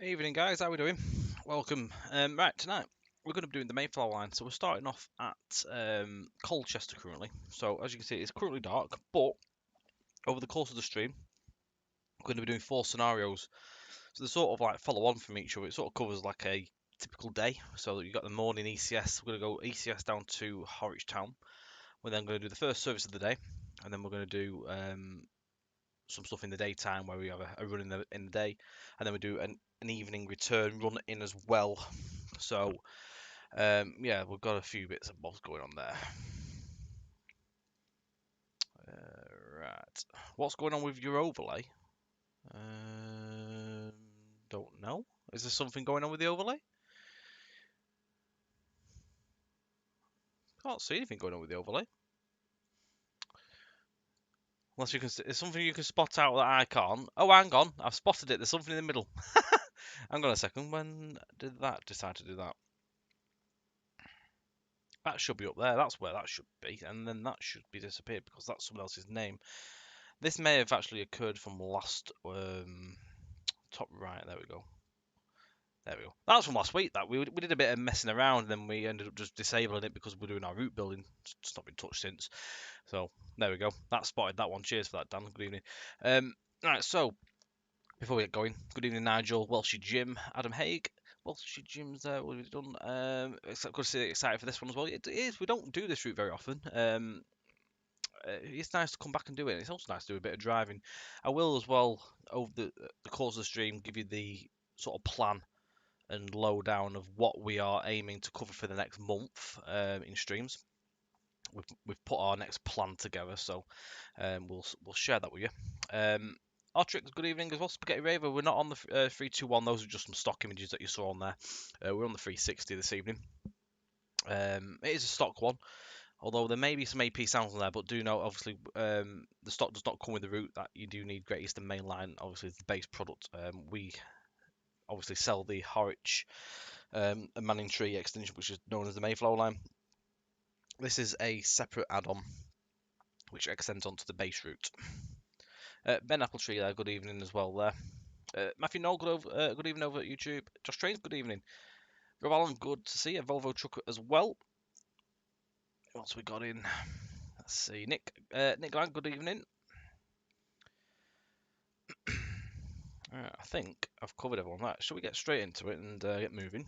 Evening, guys. How we doing? Welcome. Right, tonight we're going to be doing the Mayflower line. So we're starting off at Colchester currently. So as you can see, it's currently dark, but over the course of the stream, we're going to be doing 4 scenarios. So they sort of like follow on from each other. It sort of covers like a typical day. So you've got the morning ECS. We're going to go ECS down to Harwich Town. We're then going to do the first service of the day, and then we're going to do some stuff in the daytime where we have a run in the day, and then we do an evening return run in as well. So yeah, we've got a few bits and bobs going on there. Right, what's going on with your overlay? Don't know. Is there something going on with the overlay? Can't see anything going on with the overlay. Unless you can, it's something you can spot out that I can't. Oh, hang on, I've spotted it. There's something in the middle. Hang on a second. When did that decide to do that? That should be up there. That's where that should be, and then that should be disappeared because that's someone else's name. This may have actually occurred from last top right. There we go. There we go. That's from last week. That we did a bit of messing around, and then we ended up just disabling it because we're doing our route building. It's not been touched since. So there we go. That spotted that one. Cheers for that, Dan. Good evening. Right. So before we get going, good evening, Nigel, Welshie Jim, Adam Haig. Welshie Jim's there. What have we done? Except good to see excited for this one as well. It is. We don't do this route very often. It's nice to come back and do it. It's also nice to do a bit of driving. I will as well over the course of the stream give you the sort of plan and lowdown of what we are aiming to cover for the next month in streams. We've put our next plan together, so we'll share that with you. Artrix, good evening as well. Spaghetti Raver, we're not on the 321. Those are just some stock images that you saw on there. We're on the 360 this evening. It is a stock one, although there may be some AP sounds on there, but do note, obviously, the stock does not come with the route that you do need Great Eastern Main Line. Obviously, it's the base product. We obviously sell the Harwich and Manningtree extension, which is known as the Mayflower line. This is a separate add-on which extends onto the base route. Ben Appletree there, good evening as well there. Matthew Knoll, good evening over at YouTube. Josh Trains, good evening. Rob Allen, good to see you. Volvo Trucker as well. What else we got in? Let's see. Nick Glenn, good evening. I think I've covered everyone. Right, shall we get straight into it and get moving?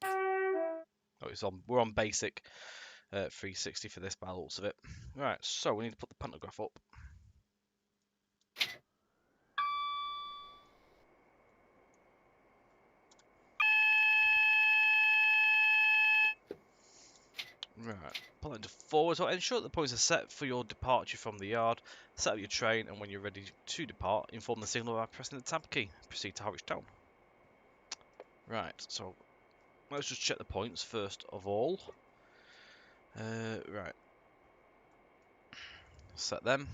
Oh, we're on basic 360 for this by the looks of it. Right, so we need to put the pantograph up. Right, pull it into forward. So ensure that the points are set for your departure from the yard. Set up your train, and when you're ready to depart, inform the signal by pressing the tab key. Proceed to Harwich Town. Right, so let's just check the points first of all. Right, set them.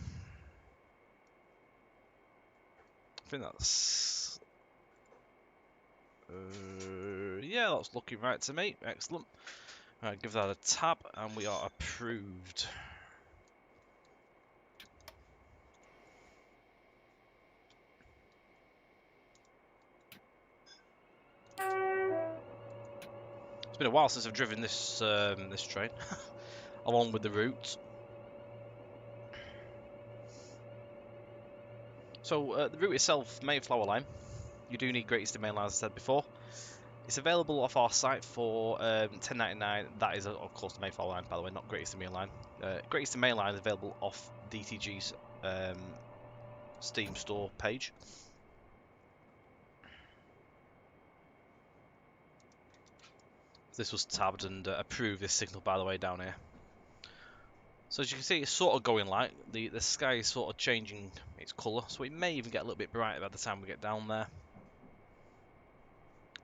I think that's yeah, that's looking right to me. Excellent. Right, give that a tab, and we are approved. It's been a while since I've driven this this train, along with the route. So the route itself, Mayflower line. You do need Great Eastern Main Line, as I said before. It's available off our site for $10.99. That is, of course, the Mayflower line, by the way, not Great Eastern Main Line. Great Eastern Main Line is available off DTG's Steam store page. This was tabbed and approved, this signal, by the way, down here. So as you can see, it's sort of going light. The sky is sort of changing its colour, so it may even get a little bit brighter by the time we get down there.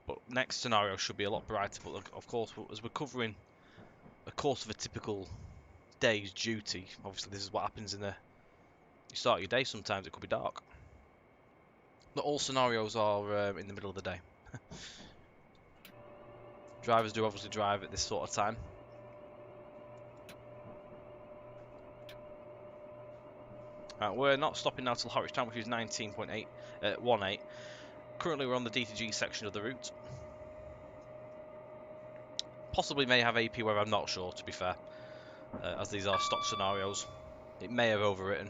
But next scenario should be a lot brighter. But of course, as we're covering a course of a typical day's duty, obviously this is what happens in the you start your day. Sometimes it could be dark. Not all scenarios are in the middle of the day. Drivers do obviously drive at this sort of time. Right, we're not stopping now till Harwich Town, which is 19.18. Currently we're on the D to G section of the route. Possibly may have AP where I'm not sure, to be fair, as these are stock scenarios. It may have overwritten.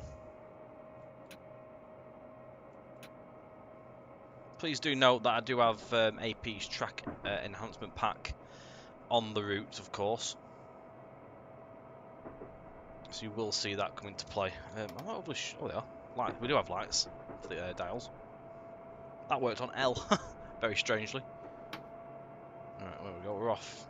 Please do note that I do have AP's track enhancement pack on the route, of course. So you will see that come into play. I might have oh, they are. Light. We do have lights for the dials. That worked on L, very strangely. Alright, there we go, we're off.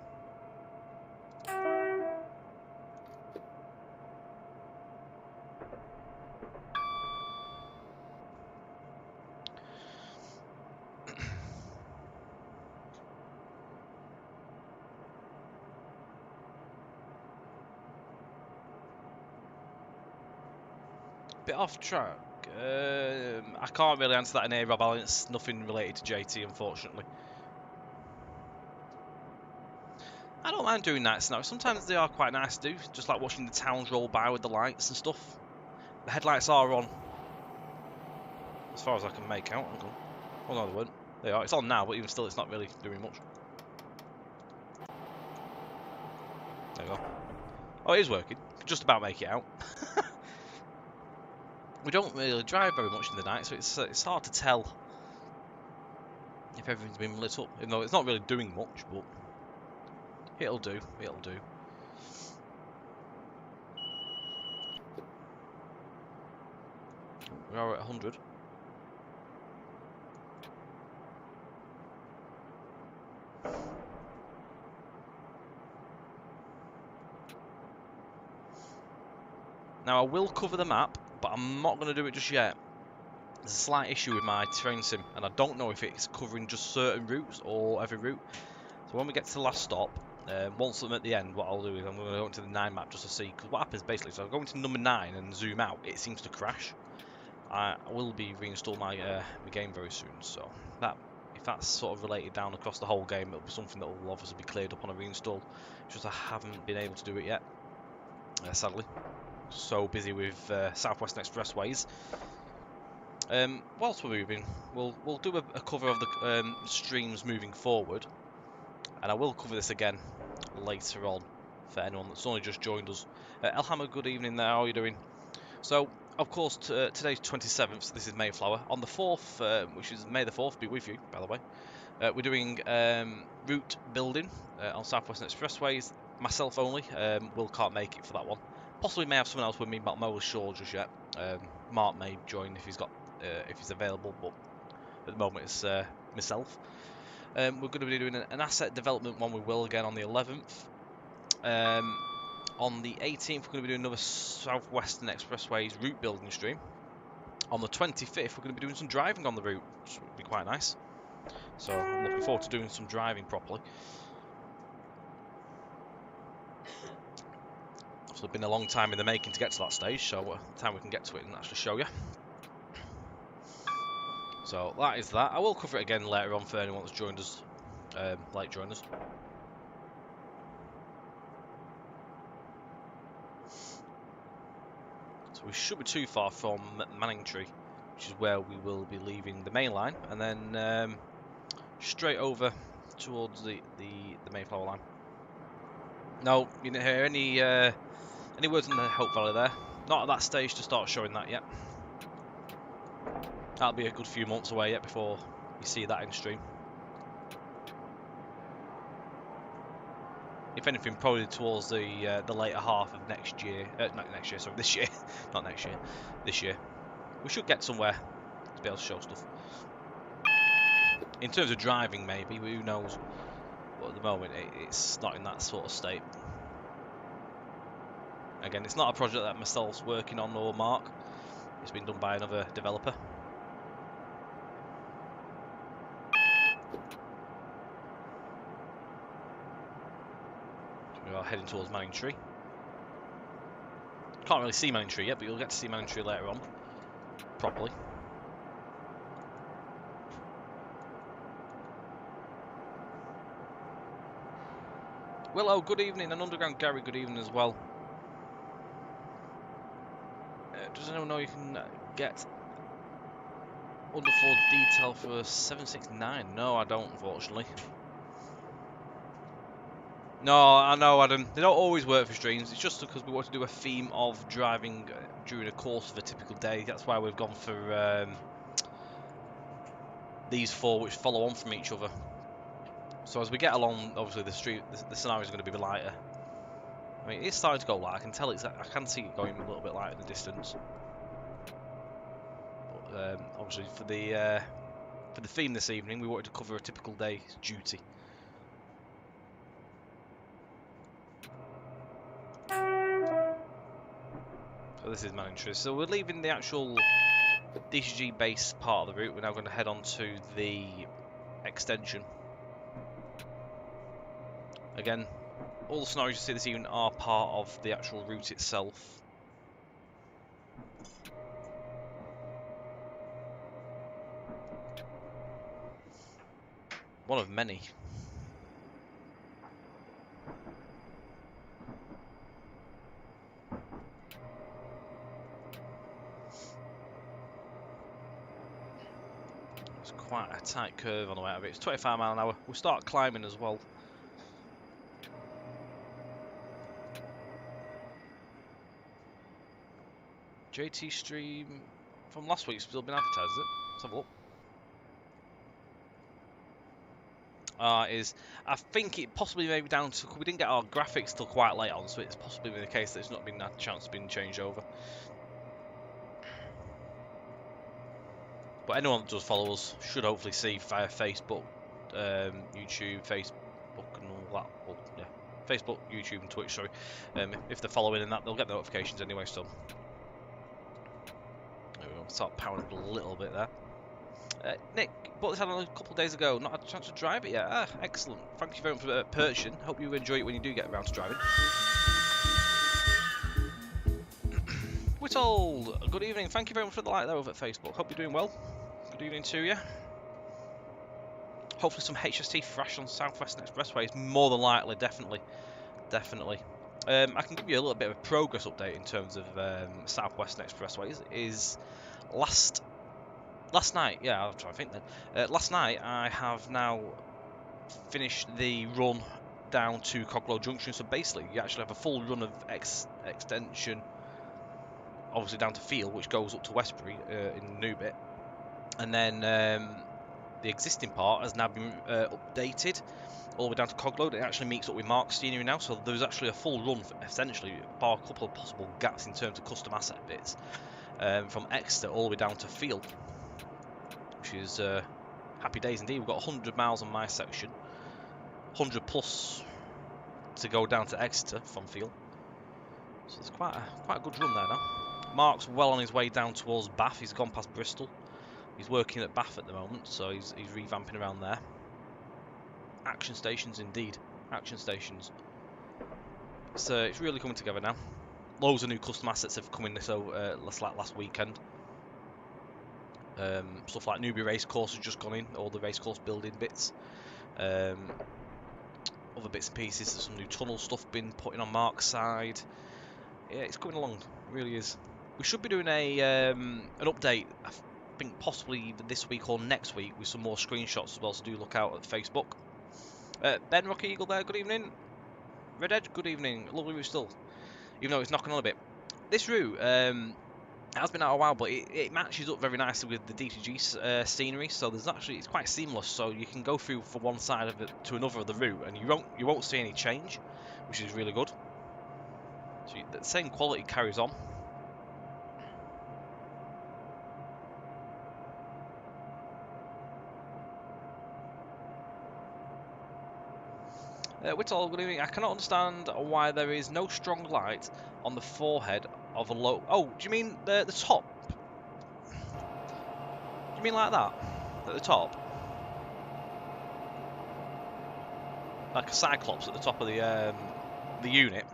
Bit off track. I can't really answer that in here, Rob Allen. It's nothing related to JT, unfortunately. I don't mind doing nights now. Sometimes they are quite nice to do, just like watching the towns roll by with the lights and stuff. The headlights are on, as far as I can make out. Okay. Oh no, they weren't. They are. It's on now, but even still, it's not really doing much. There you go. Oh, it is working. Just about make it out. We don't really drive very much in the night, so it's hard to tell if everything's been lit up. Even though it's not really doing much, but it'll do. It'll do. We are at 100. Now I will cover the map, but I'm not going to do it just yet. There's a slight issue with my terrain sim, and I don't know if it's covering just certain routes or every route. So when we get to the last stop, once I'm at the end, what I'll do is I'm going to go into the 9 map just to see, because what happens basically, so I go into number 9 and zoom out, it seems to crash. I will be reinstalling my game very soon, so if that's sort of related down across the whole game, it'll be something that will obviously be cleared up on a reinstall. It's just I haven't been able to do it yet, sadly. So busy with South Western Expressways. Whilst we're moving, we'll do a cover of the streams moving forward, and I will cover this again later on for anyone that's only just joined us. Elhammer, good evening there, how are you doing? So, of course, today's 27th, so this is Mayflower. On the 4th, which is May the 4th, be with you, by the way, we're doing route building on South Western Expressways. Myself only, Will can't make it for that one. Possibly may have someone else with me, but I'm not sure just yet. Mark may join if he's available, but at the moment it's myself. We're going to be doing an asset development one with Will again on the 11th. On the 18th, we're going to be doing another South Western Expressways route building stream. On the 25th, we're going to be doing some driving on the route, which would be quite nice. So I'm looking forward to doing some driving properly. It's been a long time in the making to get to that stage, so time we can get to it and actually show you. So that is that. I will cover it again later on for anyone that's joined us, late joined us. So we shouldn't be too far from Manningtree, which is where we will be leaving the main line, and then straight over towards the Mayflower line. No, you didn't hear any words in the Hope Valley there. Not at that stage to start showing that yet. That'll be a good few months away yet before you see that in stream. If anything, probably towards the later half of next year. Not next year, sorry, this year. Not next year. This year. We should get somewhere to be able to show stuff. In terms of driving, maybe. Who knows? But at the moment, it's not in that sort of state. Again, it's not a project that myself's working on or Mark. It's been done by another developer. We are heading towards Manningtree. Can't really see Manningtree yet, but you'll get to see Manningtree later on, properly. Willow, good evening, and Underground Gary, good evening as well. Does anyone know you can get under 4 detail for 769? No, I don't, unfortunately. No, I know, Adam. They don't always work for streams. It's just because we want to do a theme of driving during the course of a typical day. That's why we've gone for these 4, which follow on from each other. So as we get along, obviously the scenario is going to be lighter. I mean, it's starting to go light. I can tell I can see it going a little bit lighter in the distance. But obviously for the theme this evening, we wanted to cover a typical day's duty. So this is Manningtree. So we're leaving the actual DCG base part of the route. We're now going to head on to the extension. Again, all the scenarios you see this evening are part of the actual route itself. One of many. It's quite a tight curve on the way out of it. It's 25 mile an hour. We'll start climbing as well. JT stream from last week's still been advertised, is it? Let's have a look. I think it possibly may be down to, we didn't get our graphics till quite late on, so it's possibly been the case that it's not been had a chance to be changed over. But anyone that does follow us should hopefully see via Facebook, YouTube, Facebook and all that. Well, yeah, Facebook, YouTube and Twitch, sorry. If they're following in that, they'll get the notifications anyway, so. There we go, start powering up a little bit there. Nick, bought this a couple of days ago, not had a chance to drive it yet. Ah, excellent. Thank you very much for purchasing. Hope you enjoy it when you do get around to driving. Whittle, good evening. Thank you very much for the like there over at Facebook. Hope you're doing well. Good evening to you. Hopefully some HST thrash on South Western Expressway is more than likely, definitely. I can give you a little bit of a progress update in terms of South Western Expressways. Is last night, yeah, I'll try to think then. Last night I have now finished the run down to Coglow Junction. So basically, you actually have a full run of extension, obviously down to Field, which goes up to Westbury in the new bit, and then the existing part has now been updated all the way down to Coglow. It actually meets up with Mark's scenery now, so there's actually a full run, essentially, bar a couple of possible gaps in terms of custom asset bits, from Exeter all the way down to Field, which is happy days indeed. We've got 100 miles on my section, 100 plus to go down to Exeter from Field, so it's quite a good run there now. Mark's well on his way down towards Bath. He's gone past Bristol. He's working at Bath at the moment, so he's revamping around there. Action stations indeed, action stations. So it's really coming together now. Loads of new custom assets have come in this last weekend. Stuff like Newbury Racecourse has just gone in, all the racecourse building bits. Other bits and pieces, there's some new tunnel stuff been put in on Mark's side. Yeah, it's coming along, it really is. We should be doing an update, I think possibly either this week or next week, with some more screenshots as well, so do look out at Facebook. Ben Rocky Eagle there, good evening. Red Edge, good evening. Lovely route still, even though it's knocking on a bit. This route has been out a while, but it matches up very nicely with the DTG scenery, so there's actually, it's quite seamless, so you can go through from one side of it to another of the route, and you won't see any change, which is really good. So the same quality carries on. Whittle, good evening. I cannot understand why there is no strong light on the forehead of a low... Oh, do you mean the top? Do you mean like that? At the top? Like a Cyclops at the top of the unit?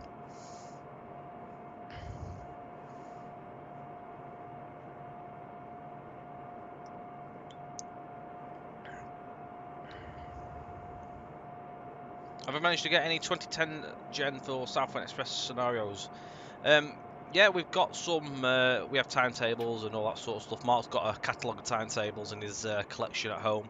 Have I managed to get any 2010 Gen for Southwestern Express scenarios? Yeah, we've got some. We have timetables and all that sort of stuff. Mark's got a catalogue of timetables in his collection at home.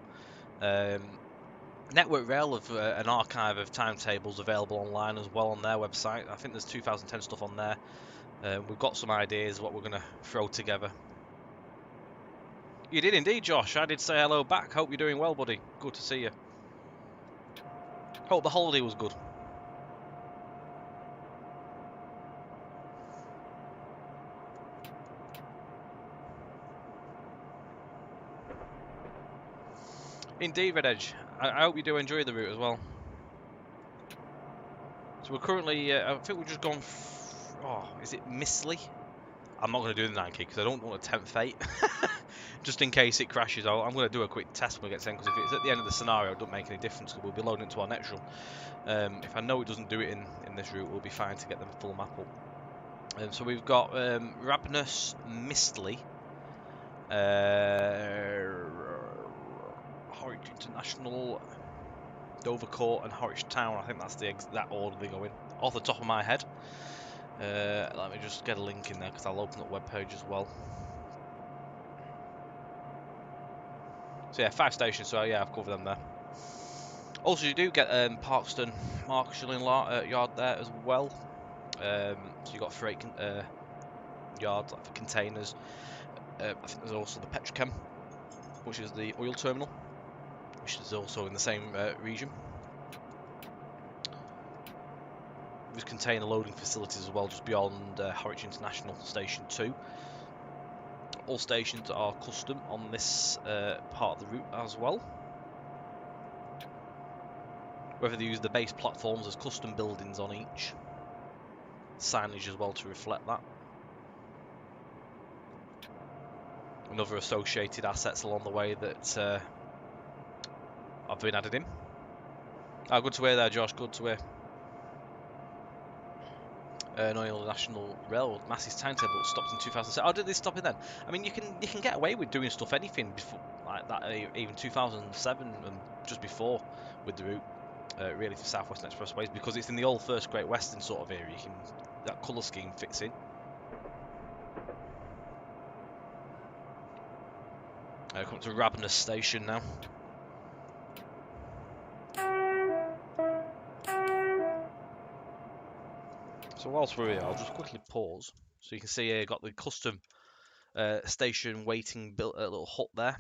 Network Rail have an archive of timetables available online as well on their website. I think there's 2010 stuff on there. We've got some ideas what we're going to throw together. You did indeed, Josh. I did say hello back. Hope you're doing well, buddy. Good to see you. Hope the holiday was good. Indeed, Red Edge. I hope you do enjoy the route as well. So we're currently, I think we've just gone, oh, is it Mistley? I'm not going to do the 9 key because I don't want to tempt fate. Just in case it crashes, I'm going to do a quick test when we get to end, because if it's at the end of the scenario, it doesn't make any difference because we'll be loading into our next run. If I know it doesn't do it in this route, we'll be fine to get the full map up. So we've got Rabnus, Mistley, Horwich International, Dovercourt and Horwich Town. I think that's that order they go in. Off the top of my head. Let me just get a link in there because I'll open up web page as well. So yeah, 5 stations. So yeah, I've covered them there. Also, you do get Parkston marshalling yard there as well. So you got freight yards like for containers. I think there's also the Petrochem, which is the oil terminal, which is also in the same region. There's container loading facilities as well, just beyond Horwich International Station 2. All stations are custom on this part of the route as well. Whether they use the base platforms, there's custom buildings on each. Signage as well to reflect that. And other associated assets along the way that have been added in. Oh, good to hear there, Josh. Good to hear. Oil National Railroad Massey's timetable stopped in 2007. Oh, did they stop it then? I mean, you can get away with doing stuff anything before like that, even 2007 and just before with the route. Really for South Western Expressways, because it's in the old First Great Western sort of area. That colour scheme fits in. Come to Rabnus Station now. So whilst we're here, I'll just quickly pause so you can see here got the custom station waiting built a little hut there.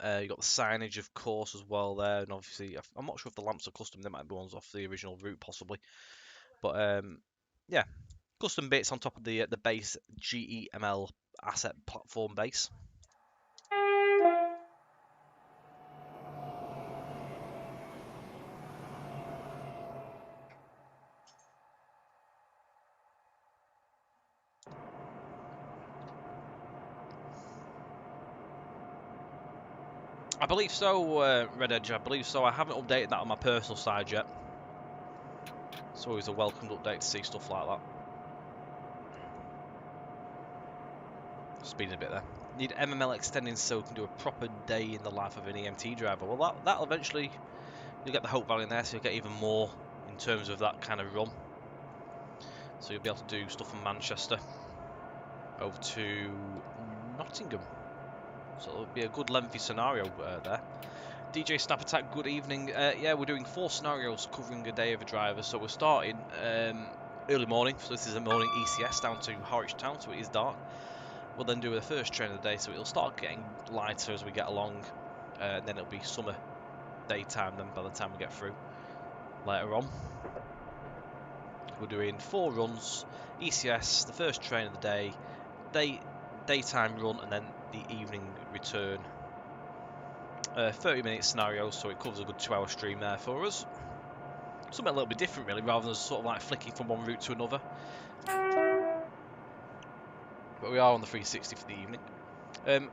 You got the signage, of course, as well there, and obviously I'm not sure if the lamps are custom. They might be ones off the original route, possibly. But yeah, custom bits on top of the base GEML asset platform base. I believe so, Red Edge. I believe so. I haven't updated that on my personal side yet. It's always a welcomed update to see stuff like that. Speeding a bit there. Need MML extending so we can do a proper day in the life of an EMT driver. Well, that'll eventually, you'll get the Hope Valley in there, so you'll get even more in terms of that kind of run. So you'll be able to do stuff from Manchester over to Nottingham. So it'll be a good lengthy scenario there. DJ Snap Attack, good evening. Yeah, we're doing 4 scenarios covering a day of a driver. So we're starting early morning. So this is a morning ECS down to Horwich Town, so it is dark. We'll then do the first train of the day, so it'll start getting lighter as we get along. And then it'll be summer daytime then by the time we get through later on. We're doing 4 runs, ECS, the first train of the day, daytime run, and then the evening return. 30-minute scenarios, so it covers a good 2-hour stream there for us. Something a little bit different, really, rather than sort of like flicking from one route to another. But we are on the 360 for the evening.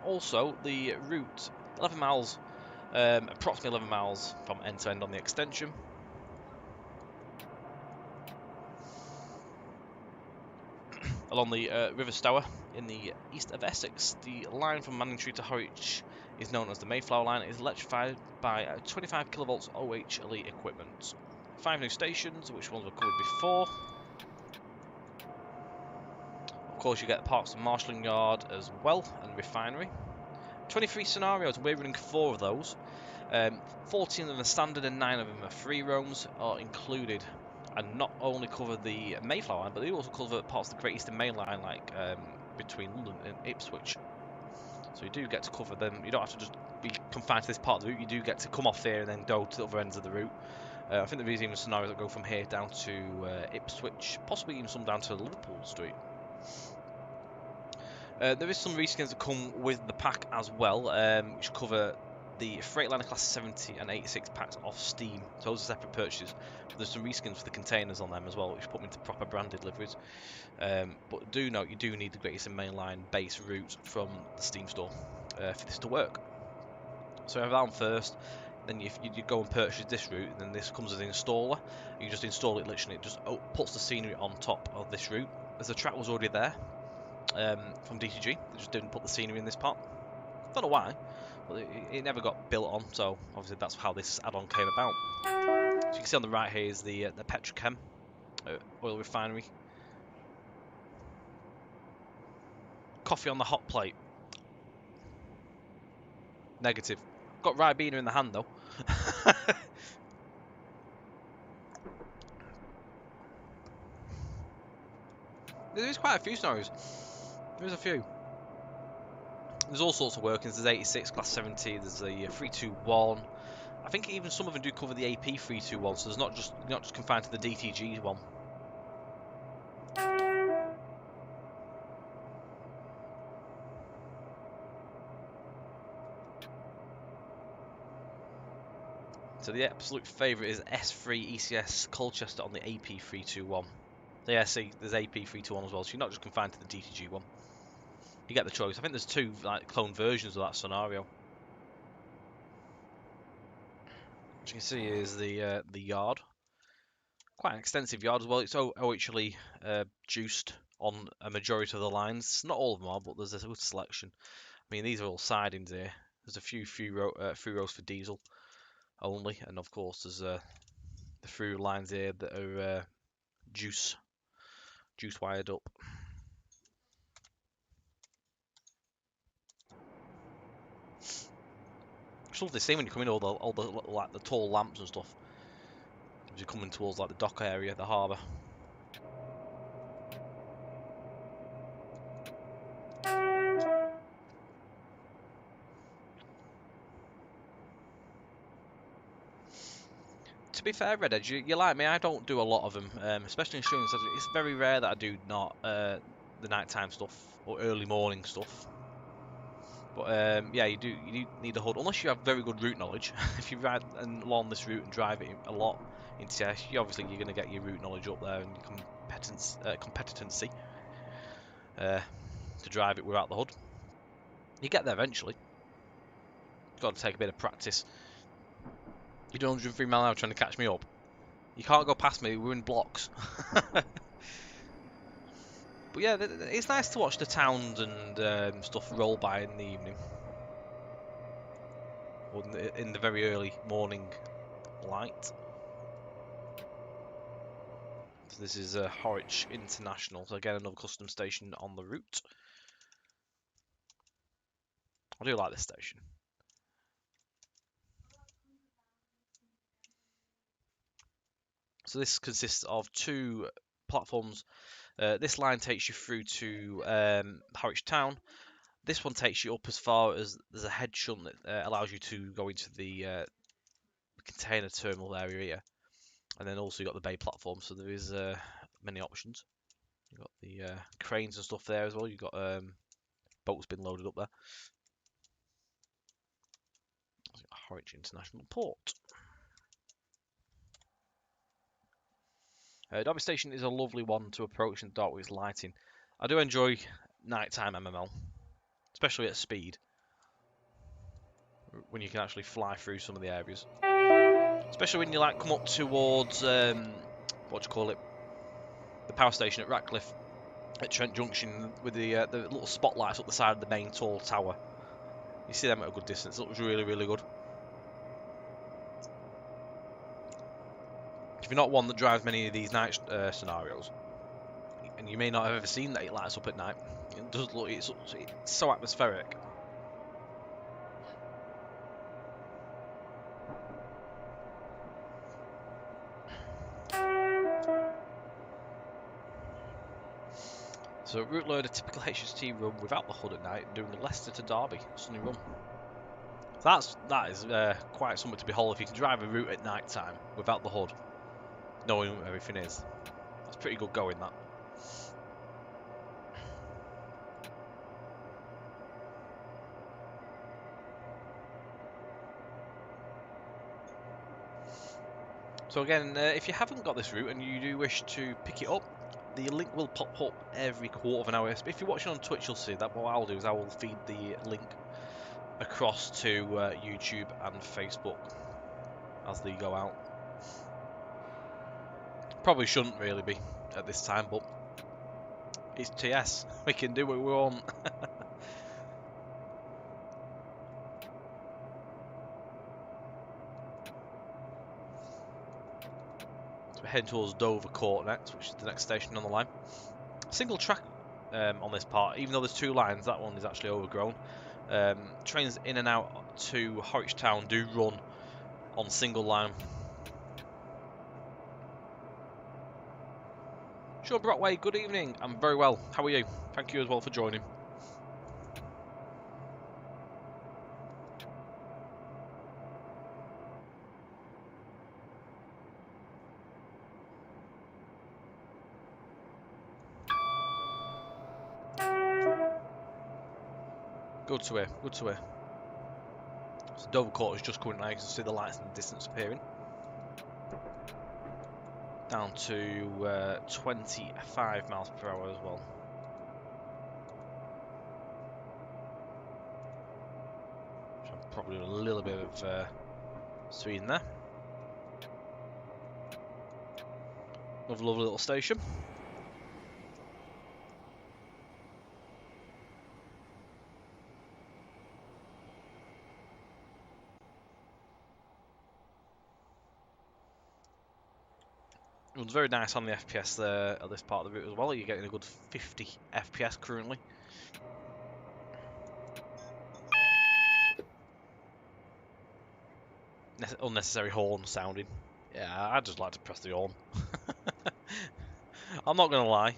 Also, the route, 11 miles, approximately 11 miles from end to end on the extension. Along the River Stour in the east of Essex, the line from Manningtree to Horwich is known as the Mayflower Line. It is electrified by 25 kilovolts OH Elite equipment. 5 new stations, which ones were covered before. Of course, you get the Parks and Marshalling Yard as well, and Refinery. 23 scenarios, we're running 4 of those. 14 of them are standard and 9 of them are free roams are included, and not only cover the Mayflower line, but they also cover parts of the Great Eastern Main Line, like between London and Ipswich. So you do get to cover them. You don't have to just be confined to this part of the route. You do get to come off here and then go to the other ends of the route. I think there is even scenarios that go from here down to Ipswich, possibly even some down to Liverpool Street. There is some reskins that come with the pack as well, which cover the Freightliner Class 70 and 86 packs off Steam. So those are separate purchases. But there's some reskins for the containers on them as well, which put them into proper branded deliveries. But do note, you do need the Great Eastern Main Line base route from the Steam store for this to work. So have that on first. Then if you go and purchase this route, then this comes as an installer. You just install it literally. It just puts the scenery on top of this route. As the track was already there from DTG, they just didn't put the scenery in this part. Don't know why, but it never got built on. So obviously that's how this add-on came about. So you can see on the right here is the Petrochem oil refinery. Coffee on the hot plate. Negative. Got Ribena in the hand though. There is quite a few scenarios. There's a few. There's all sorts of workings. There's 86, Class 70, there's a 321. I think even some of them do cover the AP 321, so there's not just confined to the DTG one. So the absolute favourite is S3 ECS Colchester on the AP 321. So yeah, see, there's AP 321 as well, so you're not just confined to the DTG one. You get the choice. I think there's 2 like clone versions of that scenario. As you can see is the yard. Quite an extensive yard as well. It's OHLE juiced on a majority of the lines. Not all of them are, but there's a good selection. I mean, these are all sidings here. There's a few free rows for diesel only, and of course there's the through lines here that are juice wired up. It's lovely to see when you come in, all the like the tall lamps and stuff as you're coming towards like the dock area, the harbour. To be fair, Red Edge, you're like me, I don't do a lot of them, especially in streams. It's very rare that I do not the nighttime stuff or early morning stuff. But yeah, you need a HUD, unless you have very good route knowledge. If you ride along this route and drive it a lot in TS, you're going to get your route knowledge up there and your competency to drive it without the HUD. You get there eventually. You've got to take a bit of practice. You're doing 103 miles an hour trying to catch me up. You can't go past me, we're in blocks. But yeah, it's nice to watch the towns and stuff roll by in the evening. Or in the very early morning light. So this is Horwich International. So again, another custom station on the route. I do like this station. So this consists of 2 platforms. This line takes you through to Harwich Town. This one takes you up as far as there's a head shunt that allows you to go into the container terminal area here. And then also you've got the bay platform, so there is many options. You've got the cranes and stuff there as well. You've got boats being loaded up there. Horwich International Port. Derby Station is a lovely one to approach in the dark with its lighting. I do enjoy nighttime MML, especially at speed, when you can actually fly through some of the areas. Especially when you like come up towards what do you call it, the power station at Ratcliffe, at Trent Junction, with the little spotlights up the side of the main tall tower. You see them at a good distance. It looks really, really good. If you're not one that drives many of these night scenarios, and You may not have ever seen that it lights up at night. It does look, it's so atmospheric. So route load a typical HST run without the hood at night, doing a Leicester to Derby sunny run. That is quite something to behold if you can drive a route at night time without the hood, knowing where everything is. That's pretty good going, that. So again, if you haven't got this route and you do wish to pick it up, the link will pop up every quarter of an hour. If you're watching on Twitch, you'll see that. What I'll do is I will feed the link across to YouTube and Facebook as they go out. Probably shouldn't really be at this time, but it's TS. We can do what we want. So we're heading towards Dover Court next, which is the next station on the line. Single track on this part, even though there's two lines, that one is actually overgrown. Trains in and out to Harwich Town do run on single line. Sean Brockway, good evening. I'm very well. How are you? Thank you as well for joining. Good to hear, good to hear. So Dover Court is just coming now, you can see the lights in the distance appearing. Down to 25 miles per hour as well. So probably a little bit of speed in there. Another lovely little station. It runs very nice on the FPS there at this part of the route as well. You're getting a good 50 FPS currently. Unnecessary horn sounding. Yeah, I just like to press the horn. I'm not going to lie.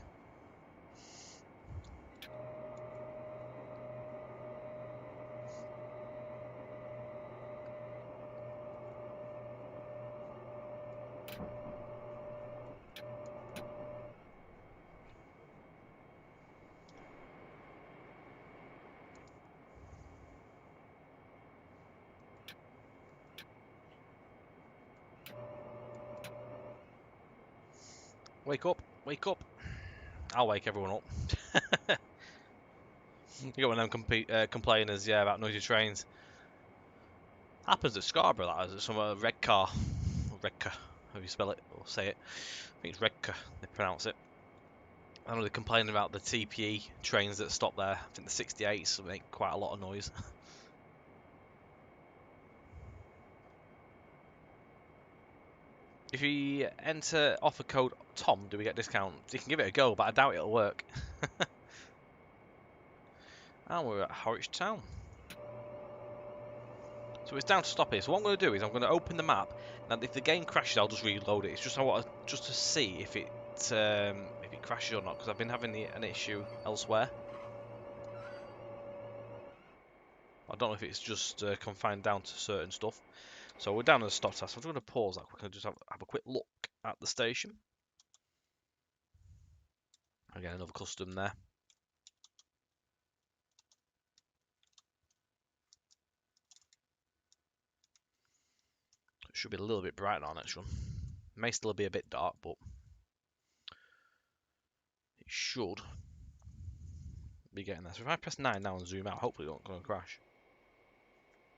Wake up, wake up. I'll wake everyone up. You got one of them complainers, yeah, about noisy trains. Happens at Scarborough, that is. It's some Redcar. Redcar, how you spell it, or say it. I think it's Redcar, they pronounce it. I know they're complaining about the TPE trains that stop there. I think the 68s make quite a lot of noise. If you enter offer code Tom, do we get discount? You can give it a go, but I doubt it'll work. And we're at Harwich Town. So it's down to stop here. So what I'm going to do is I'm going to open the map, and if the game crashes, I'll just reload it. It's just I want just to see if it crashes or not, because I've been having an issue elsewhere. I don't know if it's just confined down to certain stuff. So we're down at the stop test. I'm just going to pause that quickly and just have a quick look at the station. Again, another custom there. It should be a little bit brighter on next one. May still be a bit dark, but it should be getting there. So if I press 9 now and zoom out, hopefully it's not going to crash.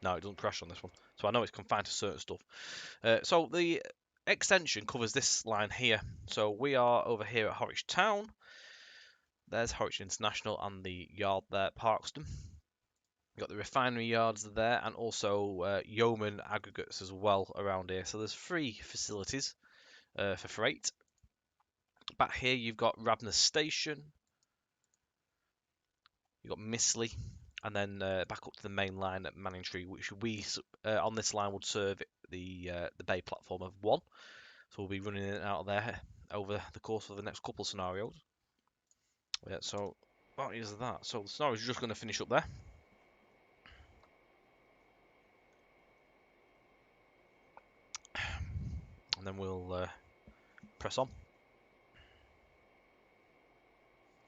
No, it doesn't crash on this one. So I know it's confined to certain stuff. So the extension covers this line here. So we are over here at Harwich Town. There's Harwich International and the yard there at Parkston. You've got the refinery yards there and also Yeoman aggregates as well around here. So there's 3 facilities for freight. Back here, you've got Rabner Station. You've got Missley. And then back up to the main line at Manningtree, which we, on this line, would serve the bay platform of 1. So we'll be running in and out of there over the course of the next couple of scenarios. Yeah, so that is that. So the scenario is just going to finish up there. And then we'll press on.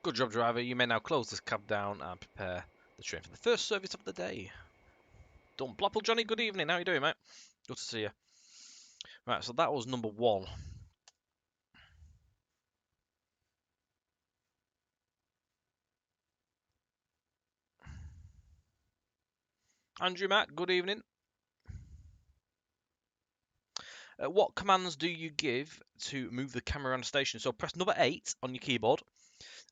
Good job, driver. You may now close this cab down and prepare the train for the first service of the day. Done. Blackpool Johnny, good evening. How you doing, mate? Good to see you. Right, so that was number 1. Andrew Matt, good evening. What commands do you give to move the camera around the station? So press number 8 on your keyboard,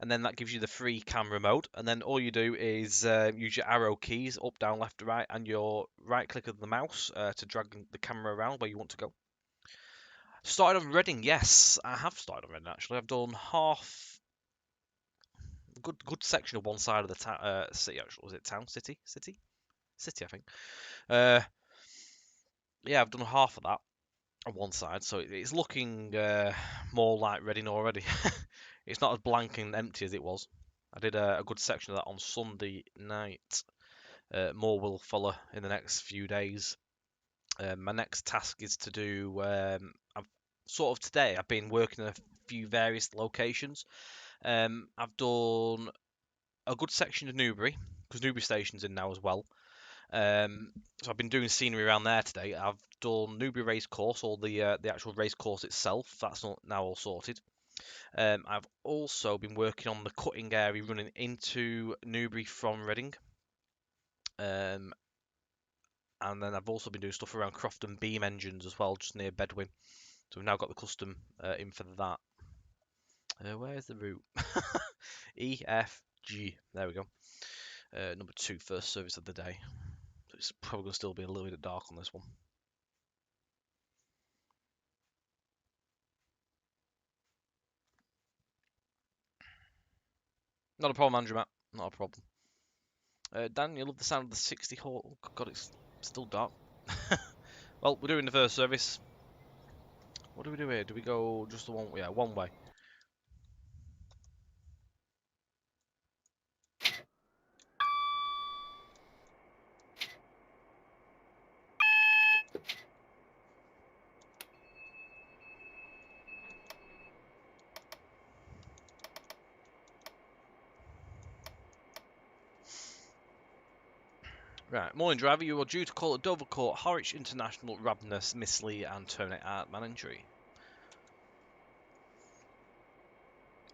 and then that gives you the free camera mode. And then all you do is use your arrow keys, up, down, left, right, and your right click of the mouse to drag the camera around where you want to go. Started on Reading, yes, I have started on Reading actually. I've done half, good section of one side of the city. Actually, was it town, city, I think. Yeah, I've done half of that on one side, so it's looking more like Reading already. It's not as blank and empty as it was. I did a good section of that on Sunday night. More will follow in the next few days. My next task is to do. I've been working in a few various locations. I've done a good section of Newbury because Newbury Station's in now as well. So I've been doing scenery around there today. I've done Newbury Race Course, or the actual race course itself. That's not now all sorted. I've also been working on the cutting area running into Newbury from Reading. And then I've also been doing stuff around Crofton Beam Engines as well, just near Bedwin. So we've now got the custom in for that. Where's the route? E, F, G. There we go. Number 2, first service of the day. So it's probably going to still be a little bit dark on this one. Not a problem, Andrew Matt. Not a problem. Dan, you love the sound of the 60 hole. Oh, God, it's still dark. Well, we're doing the first service. What do we do here? Do we go just the one? Yeah, one way. Right, morning driver, you are due to call at Dovercourt, Harwich International, Rabness, Missley and terminate at Manningtree.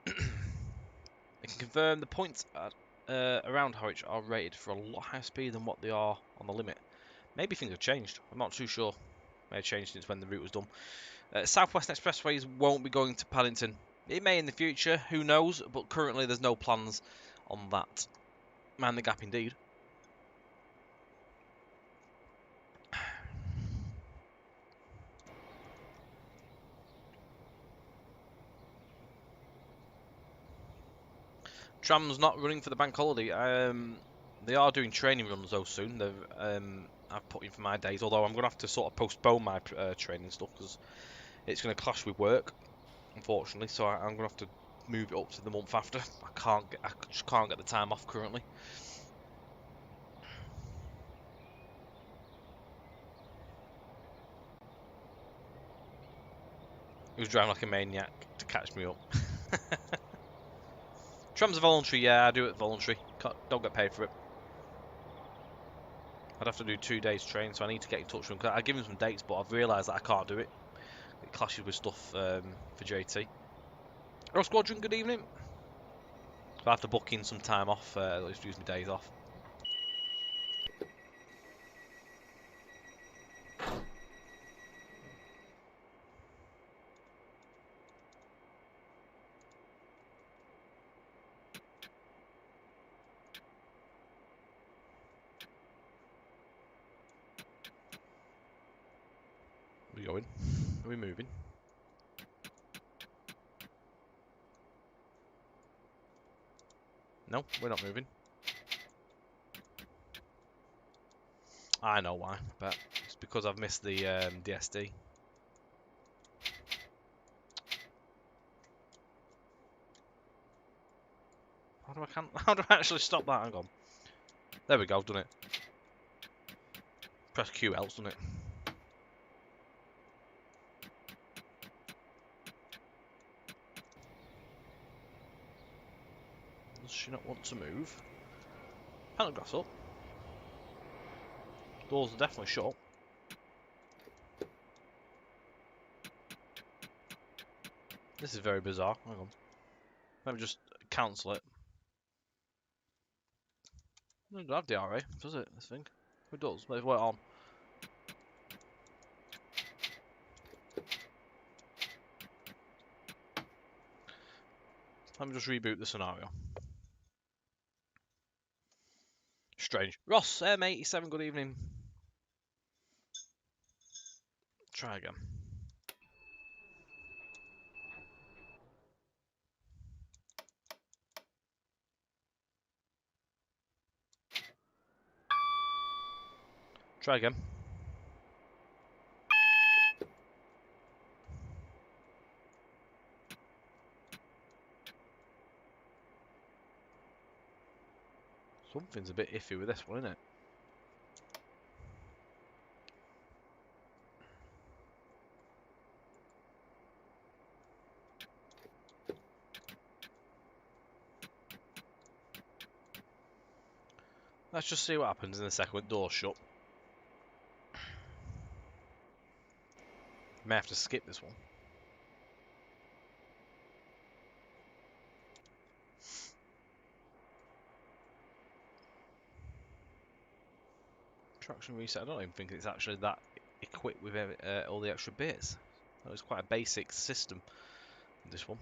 I can confirm the points at, around Harwich are rated for a lot higher speed than what they are on the limit. Maybe things have changed, I'm not too sure. May have changed since when the route was done. South West Expressways won't be going to Paddington. It may in the future, who knows, but currently there's no plans on that. Man the gap indeed. Tram's not running for the bank holiday. They are doing training runs though soon. I've put in for my days, although I'm going to have to sort of postpone my training stuff because it's going to clash with work, unfortunately. So I'm going to have to move it up to the month after. I just can't get the time off currently. He was driving like a maniac to catch me up. Tram's a voluntary, yeah, I do it voluntary. Don't get paid for it. I'd have to do 2 days training, so I need to get in touch with him. I give him some dates, but I've realised that I can't do it. It clashes with stuff for JT. Ross Squadron, good evening. So I have to book in some time off, at least use my days off. Are we going? Are we moving? No, we're not moving. I know why, but it's because I've missed the DSD. How do I actually stop that? Hang on. There we go, done it. Press Q helps, doesn't it? Does she not want to move? Pentagraph's up. Doors are definitely shut. This is very bizarre. Hang on. Let me just cancel it. It doesn't have DRA, does it, this thing? It does. Let's wait on. Let me just reboot the scenario. Strange. Ross, M87, good evening. Try again. Try again. Something's a bit iffy with this one, isn't it? Let's just see what happens in a second with doors shut. May have to skip this one. Traction reset. I don't even think it's actually that equipped with all the extra bits. It's quite a basic system, this one.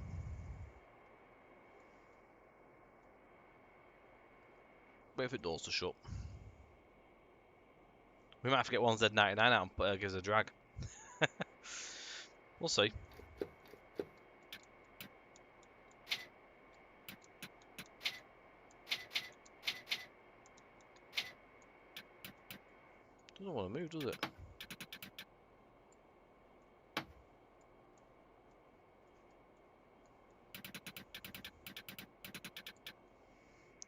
Wait for doors to shut. We might have to get one Z99 out and give us a drag. We'll see. Doesn't want to move, does it?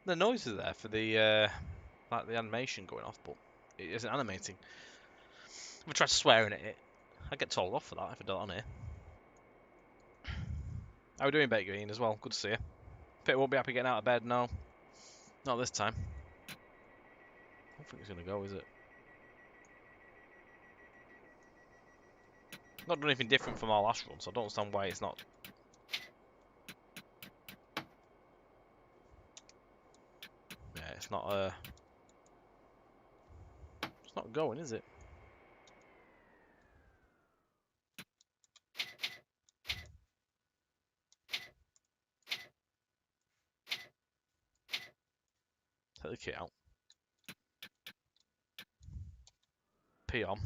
The noise is there for the like the animation going off, but it isn't animating. If I try swearing at it, I get told off for that if I do it on here. How are we doing, Baked Green, as well? Good to see you. Pit won't be happy getting out of bed, no. Not this time. I don't think it's going to go, is it? Not done anything different from our last run, so I don't understand why it's not. Yeah, it's not going, is it? Take the kit out. P on.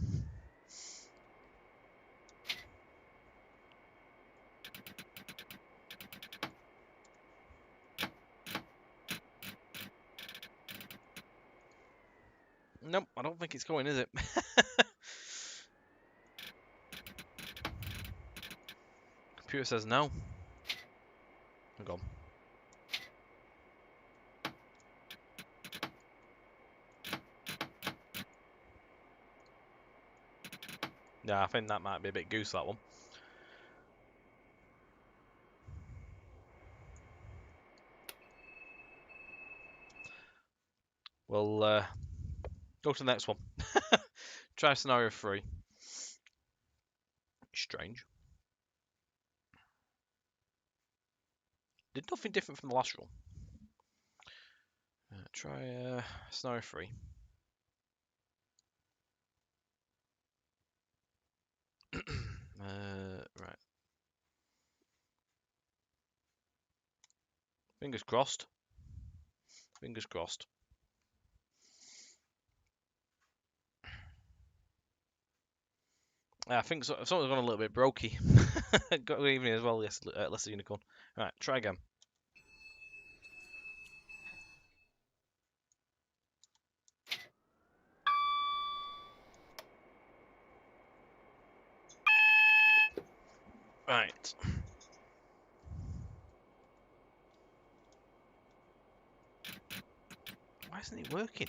Nope, I don't think it's going, is it? Computer says no. Hang on. Yeah, I think that might be a bit goose, that one. We'll go to the next one. Try scenario 3. Strange. Did nothing different from the last run. Try scenario 3. Right. Fingers crossed. Fingers crossed. I think someone's gone a little bit brokey. Good evening as well, yes, Lesser Unicorn. Right, try again. Right. Why isn't it working?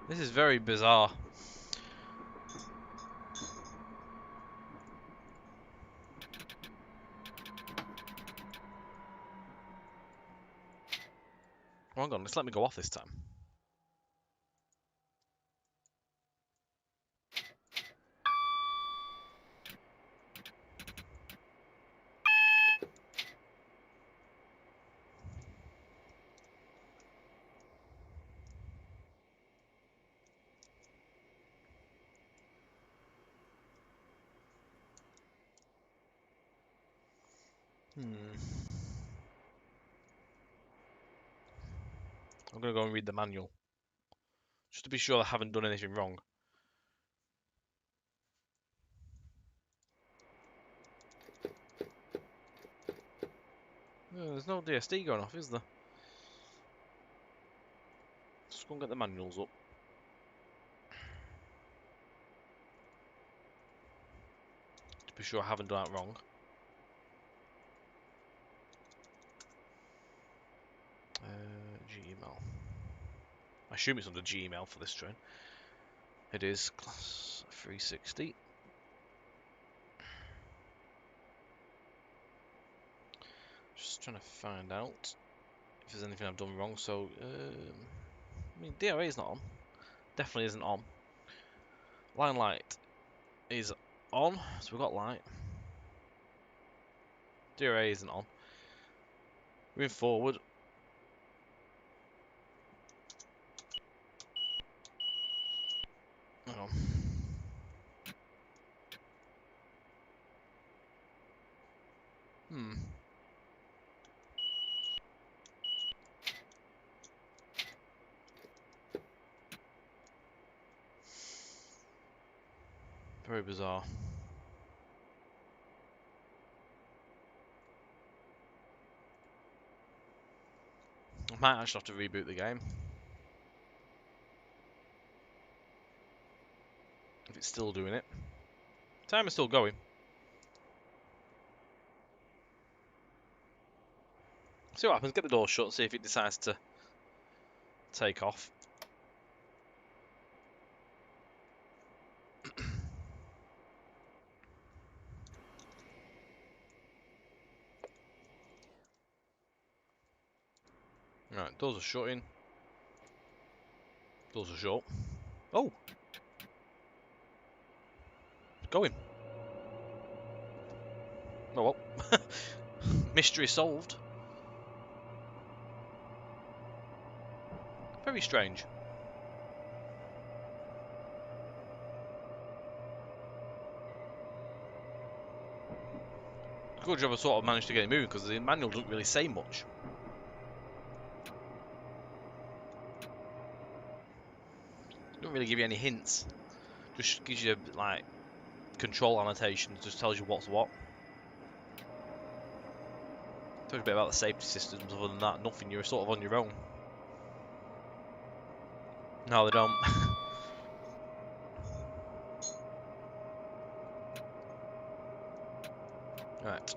This is very bizarre. Oh, hang on, let's let me go off this time. I'm gonna go and read the manual. Just to be sure I haven't done anything wrong. There's no DSD going off, is there? Just go and get the manuals up. To be sure I haven't done that wrong. Gmail. I assume it's under Gmail for this train. It is class 360. Just trying to find out if there's anything I've done wrong. So, I mean, DRA is not on. Definitely isn't on. Line light is on, so we've got light. DRA isn't on. Moving forward. Hang on. Very bizarre. I might actually have to reboot the game. If it's still doing it. Time is still going. See what happens, get the door shut, see if it decides to take off. Right, doors are shutting. Doors are shut. Oh! It's going. Oh well. Mystery solved. Very strange. Good job I sort of managed to get it moving because the manual doesn't really say much. It doesn't really give you any hints. Just gives you like control annotations, just tells you what's what. Tells you a bit about the safety systems. Other than that, nothing. You're sort of on your own. No, they don't. Right.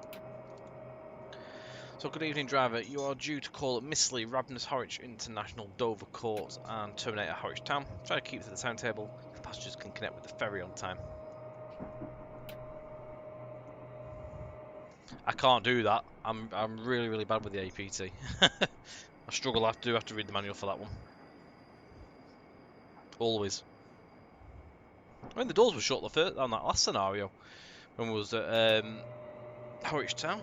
So, good evening, driver. You are due to call at Missley, Rabness Harwich International, Dover Court, and terminate at Harwich Town. Try to keep to the timetable. The passengers can connect with the ferry on time. I can't do that. I'm really, really bad with the APT. I struggle. I do have to read the manual for that one. Always. I mean, the doors were shut on that last scenario when we was at Harwich Town.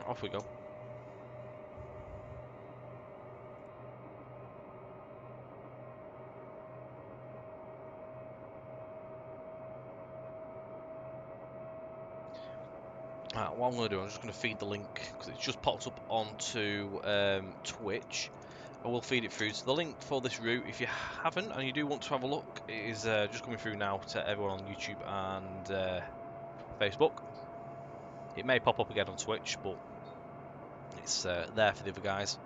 Off we go. Right, what I'm going to do, I'm just going to feed the link because it's just popped up onto Twitch. I will feed it through. So the link for this route, if you haven't and you do want to have a look, it is just coming through now to everyone on YouTube and Facebook. It may pop up again on Twitch, but It's there for the other guys.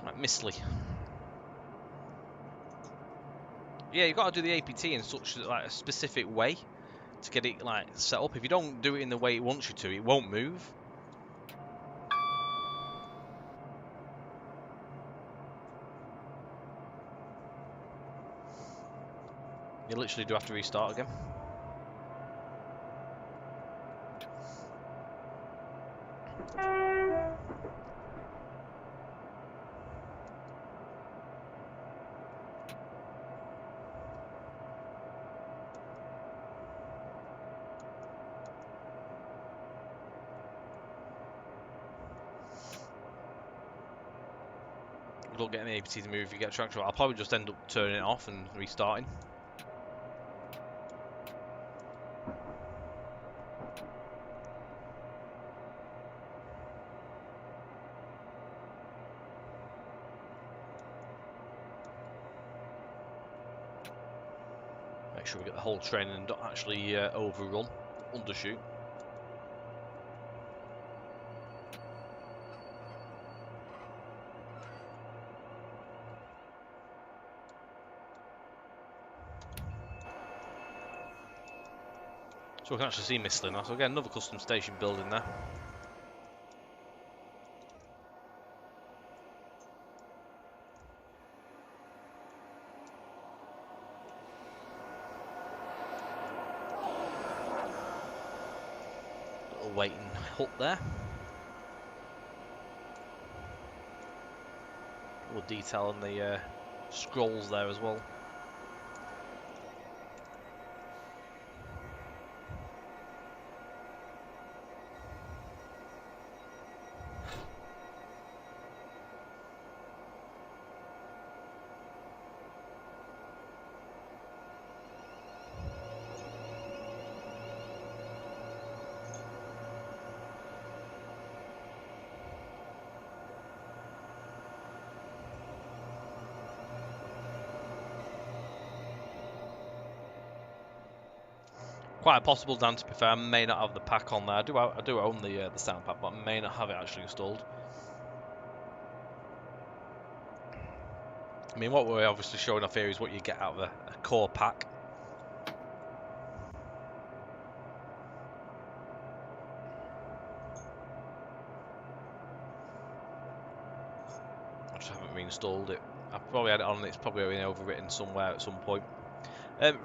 Right, Mistley. Yeah, you've got to do the APT in such like a specific way to get it like set up. If you don't do it in the way it wants you to, it won't move. You literally do have to restart again. Good luck getting the APT to move if you get tractor. I'll probably just end up turning it off and restarting. Make sure we get the whole train and don't actually overrun, undershoot. So we can actually see Mistley now. So again, another custom station building there. Little waiting hut there. Little detail on the scrolls there as well. Quite a possible, Dan, to be fair. I may not have the pack on there. I do own the sound pack, but I may not have it actually installed. I mean, what we're obviously showing off here is what you get out of a core pack. I just haven't reinstalled it. I've probably had it on, it's probably been overwritten somewhere at some point.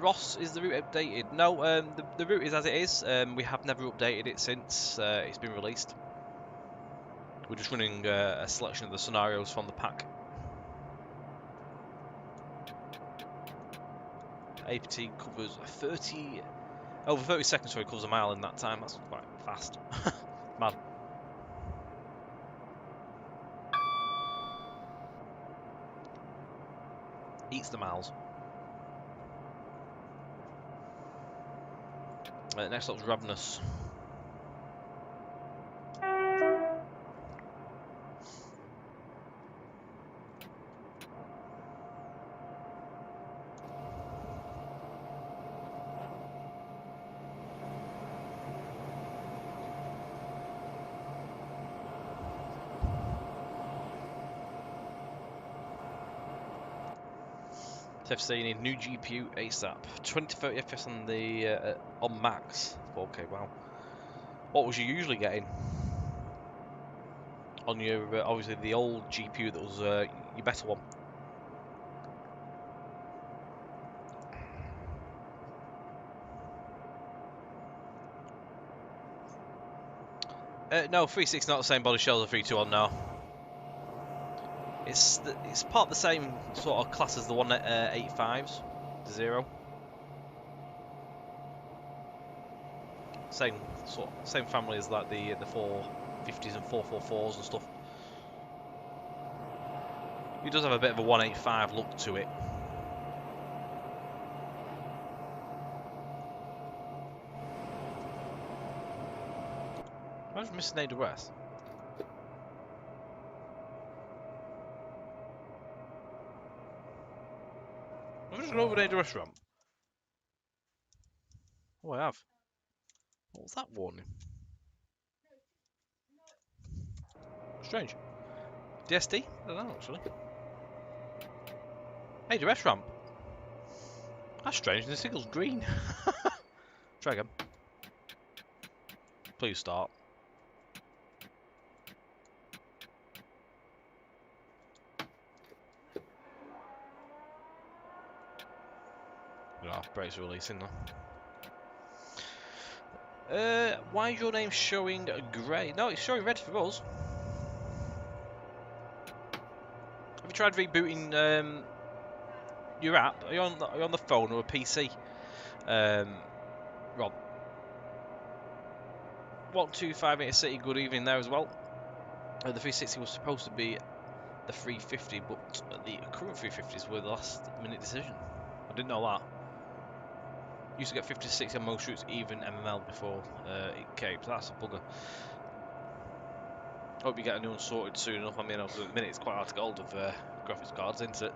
Ross, is the route updated? No, the route is as it is. We have never updated it since it's been released. We're just running a selection of the scenarios from the pack. APT covers over 30 seconds, so it covers a mile in that time. That's quite fast. Mad. Eats the miles. Next stop's Ravenous. FC need new GPU ASAP. 20 to 30 FPS on the on max. 4K. Wow. What was you usually getting on your obviously the old GPU that was your better one? No, 360 not the same body shell as a 321 now. It's part of the same sort of class as the 185s, the 0. Same family as like the 450s and 444s and stuff. It does have a bit of a 185 look to it. I was missing AWS. just gone over there to a restaurant? Oh, I have. What was that warning? Strange. DSD? I don't know, actually. Hey, the restaurant. That's strange, the signal's green. Try again. Please start. Oh, brakes are releasing now. Why is your name showing grey? No, it's showing red for us. Have you tried rebooting your app? Are you on the phone or a PC? Rob. 1258 City, good evening there as well. The 360 was supposed to be the 350, but the current 350s were the last minute decision. I didn't know that. Used to get 50 to 60 on most routes, even MML before it came. So that's a bugger. Hope you get a new one sorted soon enough. I mean, at the minute it's quite hard to get hold of graphics cards, isn't it?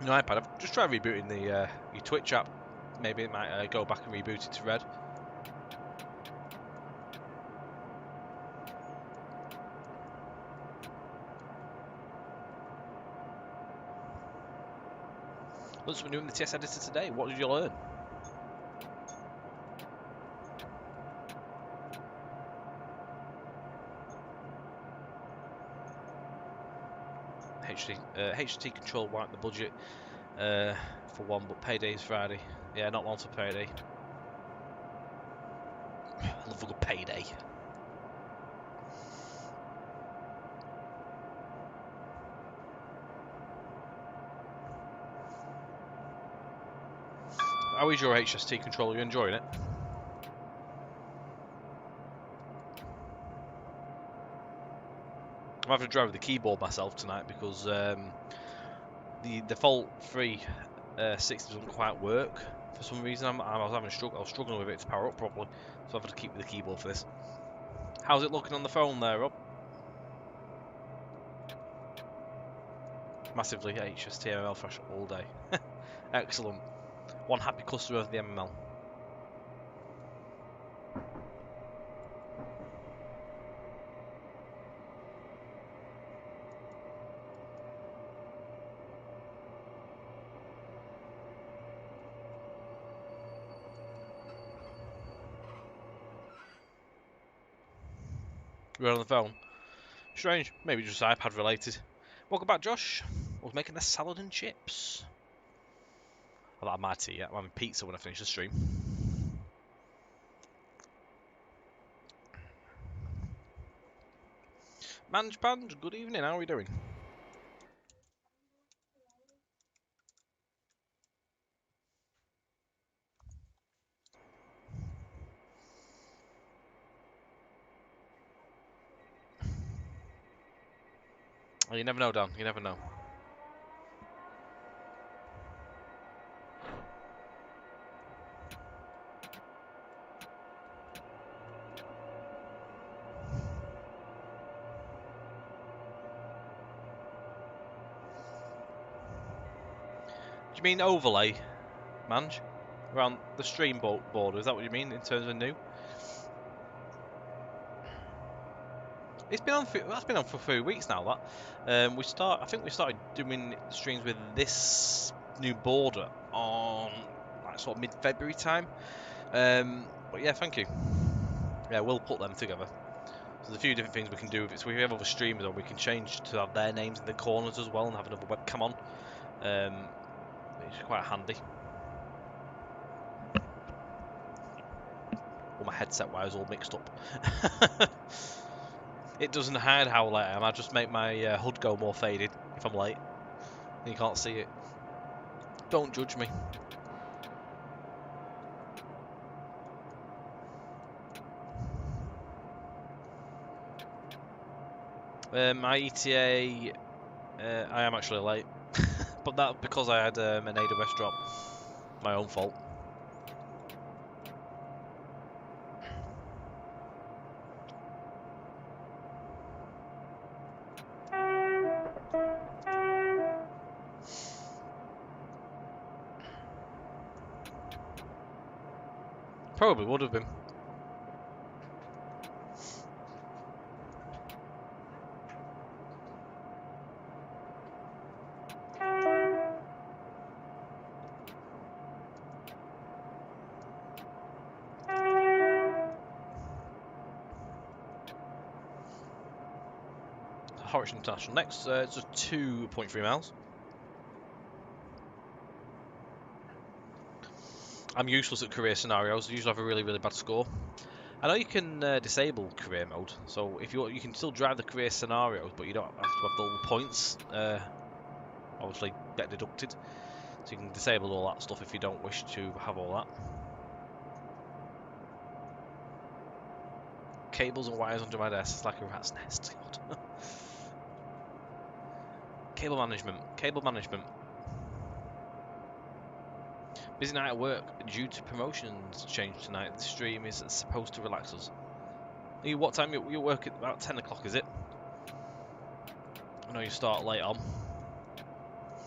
No iPad. I've just tried rebooting the your Twitch app. Maybe it might go back and reboot it to red. Learned something new in the TS editor today. What did you learn? HT control wiped the budget for one, but payday's Friday. Yeah, not long for payday. I love a good payday. How is your HST controller? Are you enjoying it? I'm having to drive with the keyboard myself tonight because the default 360 doesn't quite work for some reason. I was struggling with it to power up properly, so I've had to keep with the keyboard for this. How's it looking on the phone there, Rob? Massively HST MML fresh all day. Excellent. One happy customer of the MML. We're on the phone. Strange. Maybe just iPad related. Welcome back, Josh. I was making a salad and chips. I've had my tea yet. I'm having pizza when I finish the stream. Manj Panj, good evening. How are we doing? Oh, you never know, Dan. You never know. Do you mean overlay, Manj? Around the stream border? Is that what you mean in terms of new? It's been on. That's been on for 3 weeks now. That I think we started doing streams with this new border on like sort of mid-February time. But yeah, thank you. Yeah, we'll put them together. So there's a few different things we can do with it. So if we have other streamers on, we can change to have their names in the corners as well and have another webcam on. Which is quite handy. All my headset wires all mixed up. It doesn't hide how late I am. I just make my HUD go more faded if I'm late. You can't see it. Don't judge me. My ETA, I am actually late, but that because I had an AWS drop. My own fault. Probably would have been. Harwich International next. It's just 2.3 miles. I'm useless at career scenarios. I usually have a really, really bad score. I know you can disable career mode, so if you can still drive the career scenarios, but you don't have to have all the points obviously get deducted. So you can disable all that stuff if you don't wish to have all that. Cables and wires under my desk. It's like a rat's nest. Cable management. Cable management. Busy night at work due to promotions change tonight. The stream is supposed to relax us. What time you work at? About 10 o'clock, is it? I know you start late on.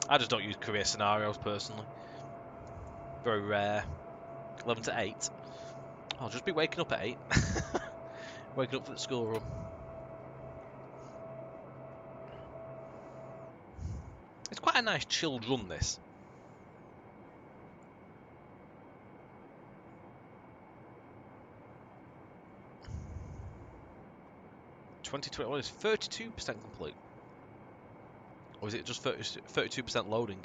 I just don't use career scenarios personally. Very rare. 11 to 8. I'll just be waking up at 8. Waking up for the school run. It's quite a nice chilled run, this. Well, it's 32% complete. Or is it just 32% loading?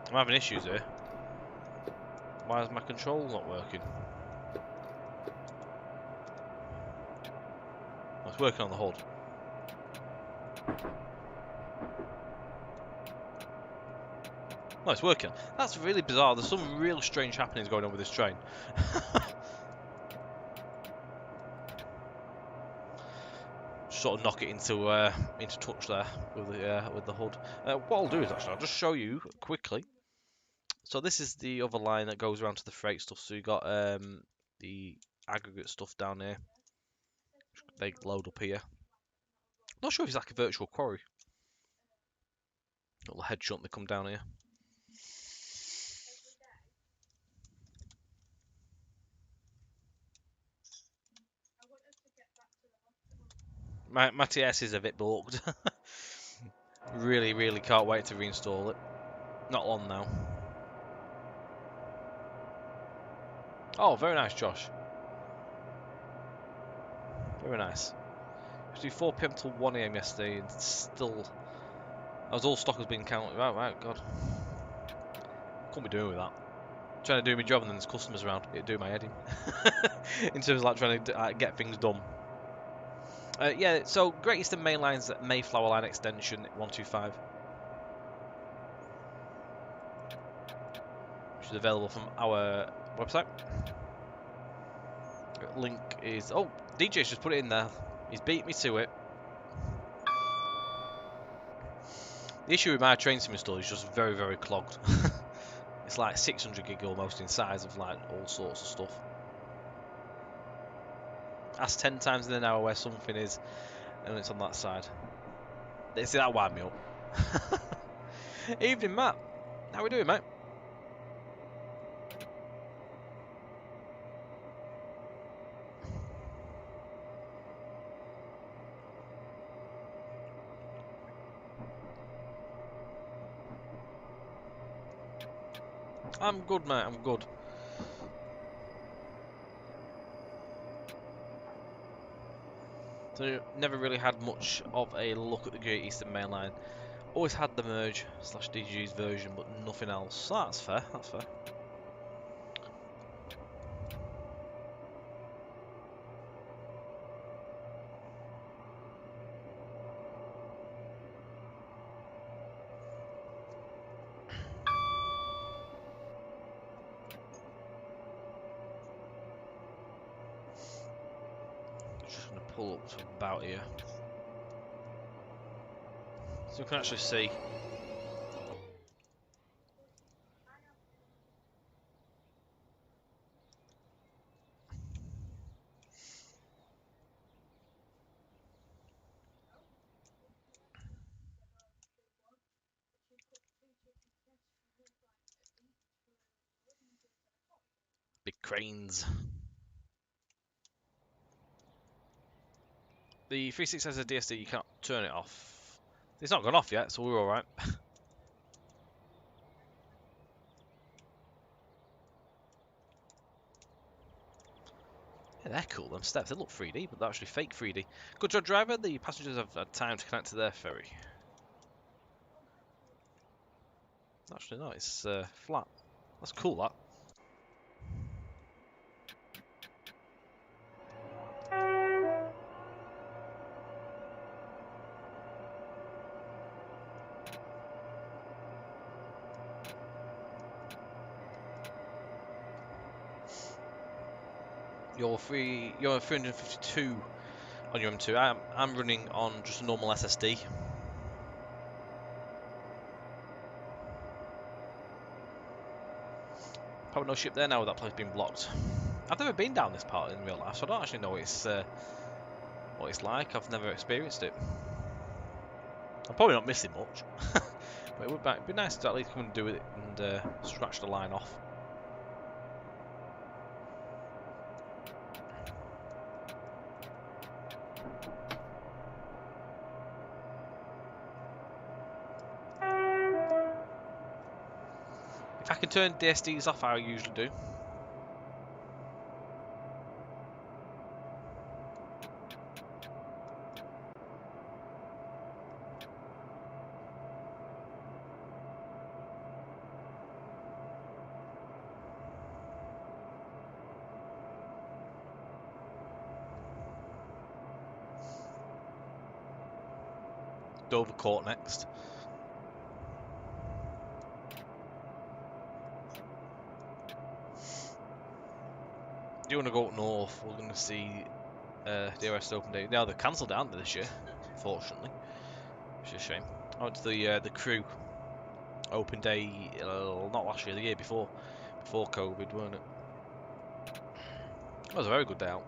I'm having issues here. Why is my control not working? Oh, it's working on the HUD. No, it's working. That's really bizarre. There's some real strange happenings going on with this train. Sort of knock it into touch there with the HUD. What I'll do is actually I'll just show you quickly. So this is the other line that goes around to the freight stuff. So you got the aggregate stuff down here. They load up here. Not sure if it's like a virtual quarry. Little head shunt they come down here. My TS is a bit balked. Really can't wait to reinstall it. Not long now. Oh, very nice, Josh. Very nice. Actually, 4 PM till 1 AM yesterday, and still, I was all stock has been counted. Right, God, couldn't be doing with that. Trying to do my job and then there's customers around. It'd do my head in. In terms of like trying to get things done. Yeah, so Great Eastern Main Line's Mayflower Line extension 125, which is available from our website. Link is DJ's just put it in there. He's beat me to it. The issue with my train sim install is just very clogged. It's like 600 gig almost in size of like all sorts of stuff. That's 10 times in an hour where something is, and it's on that side. See, that wound me up. Evening, Matt. How we doing, mate? I'm good, mate. I'm good. So, never really had much of a look at the Great Eastern Main Line. Always had the merge / DG's version, but nothing else. So that's fair. That's fair. Just gonna pull up to about here, so we can actually see. Cranes. The 360 has a DSD, you can't turn it off. It's not gone off yet, so we're alright. Yeah, they're cool, them steps. They look 3D, but they're actually fake 3D. Good job, driver. The passengers have had time to connect to their ferry. Actually, no, it's flat. That's cool, that. You're 352 on your M2. I'm running on just a normal SSD. Probably no ship there now with that place being blocked. I've never been down this part in real life, so I don't actually know what it's like. I've never experienced it. I'm probably not missing much, but it would be nice to at least come and do it and scratch the line off. If I can turn DSDs off, I usually do. Dovercourt next. Do you want to go up north? We're going to see DRS Open Day. Now they've cancelled it, aren't they, this year? Unfortunately, which is a shame. I went to the Crew Open Day, not last year, the year before COVID, weren't it? That was a very good day out.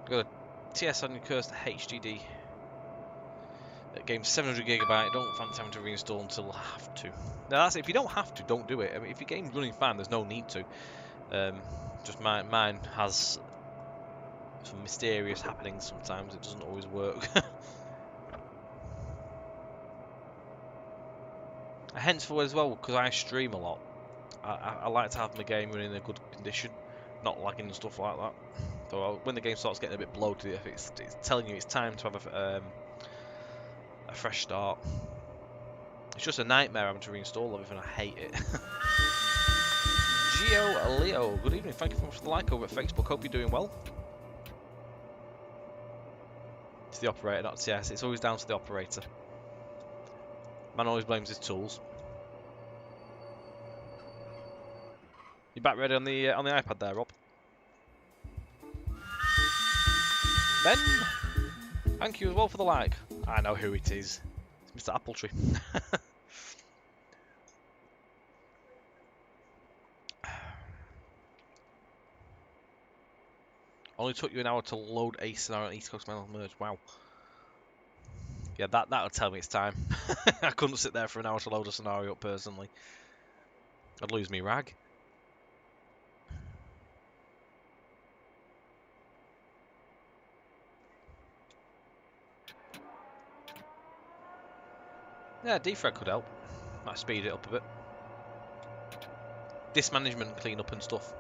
Got a TS on your Curse HDD. Game 700GB. Don't fancy having to reinstall until I have to. Now that's if you don't have to, don't do it. I mean, if your game's running fine, there's no need to. Just mine has some mysterious happenings sometimes. It doesn't always work. Henceforward as well, because I stream a lot, I like to have my game running in a good condition, not lagging and stuff like that. So when the game starts getting a bit bloated, if it's telling you it's time to have a fresh start. It's just a nightmare having to reinstall everything. I hate it. Geo Leo, good evening. Thank you very much for the like over at Facebook. Hope you're doing well. It's the operator, not TS. It's always down to the operator. Man always blames his tools. You back ready on the iPad there, Rob? Ben, thank you as well for the like. I know who it is. It's Mr. Appletree. Only took you an hour to load a scenario on East Coast Mail Merge. Wow. Yeah, that'll tell me it's time. I couldn't sit there for an hour to load a scenario up personally. I'd lose me rag. Yeah, defrag could help. Might speed it up a bit. Dismanagement clean up and stuff.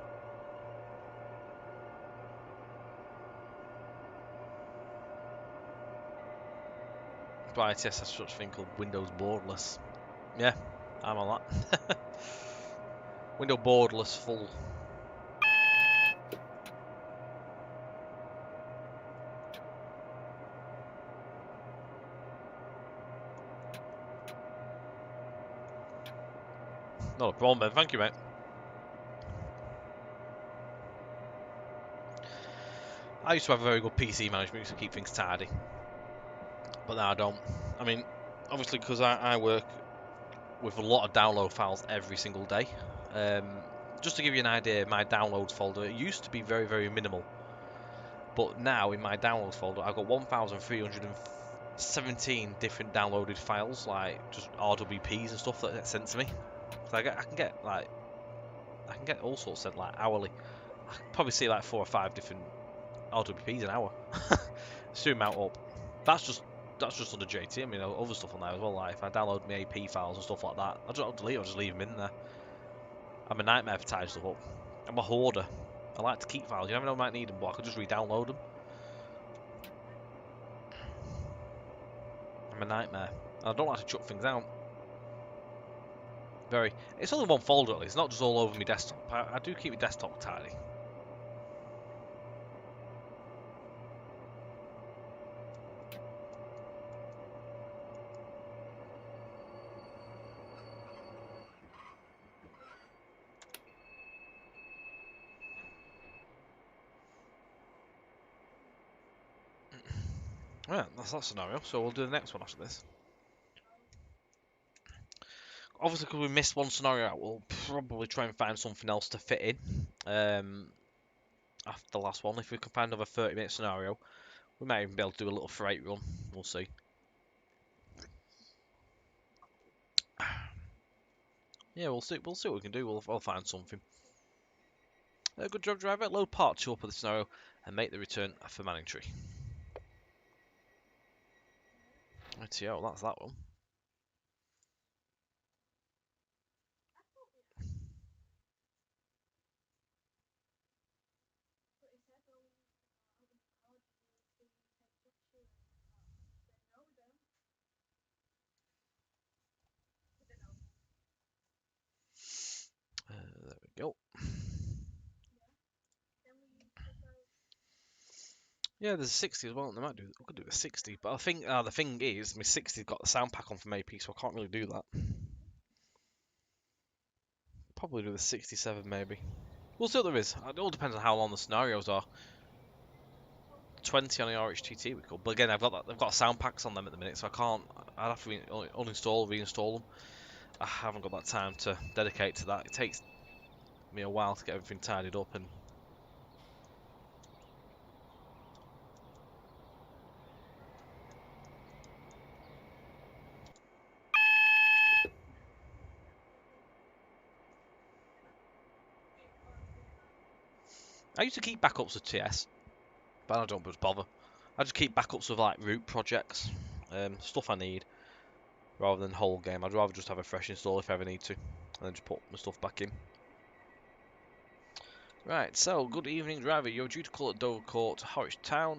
By ITS has such a thing called Windows Borderless. Yeah, I'm on that. Window Borderless full. Not a problem, Ben. Thank you, mate. I used to have a very good PC management, used to keep things tidy. But now I don't. I mean, obviously because I work with a lot of download files every single day. Just to give you an idea, my downloads folder, it used to be very, very minimal. But now in my downloads folder, I've got 1,317 different downloaded files, like just RWPs and stuff that get sent to me. So I can get like I can get all sorts sent like hourly. I can probably see like 4 or 5 different RWPs an hour. Soon mount up. That's just under JT. I mean, other stuff on there as well. Like if I download my AP files and stuff like that, I don't delete. I'll just leave them in there. I'm a nightmare for tying stuff up. I'm a hoarder. I like to keep files. You never know, I might need them, but I could just re-download them. I'm a nightmare. And I don't like to chuck things out. It's only one folder at least. It's not just all over my desktop. I do keep my desktop tidy. Yeah, that's that scenario. So we'll do the next one after this. Obviously, because we missed one scenario out, we'll probably try and find something else to fit in after the last one. If we can find another 30-minute scenario, we might even be able to do a little freight run. We'll see. Yeah, we'll see. We'll see what we can do. We'll find something. Good job, driver. Load part 2 up of the scenario and make the return for Manningtree. ITO, that's that one. There we go. Yeah, there's a 60 as well. We could do a 60, but I think the thing is, my 60's got the sound pack on from AP, so I can't really do that. Probably do the 67 maybe. We'll see what there is. It all depends on how long the scenarios are. 20 on the RHTT we could, but again I've got sound packs on them at the minute, so I can't. I'd have to uninstall, reinstall them. I haven't got that time to dedicate to that. It takes me a while to get everything tidied up and. I used to keep backups of TS, but I don't much bother. I just keep backups of like root projects, stuff I need, rather than whole game. I'd rather just have a fresh install if I ever need to, and then just put my stuff back in. Right, so good evening, driver. You're due to call at Dovercourt, Harwich Town,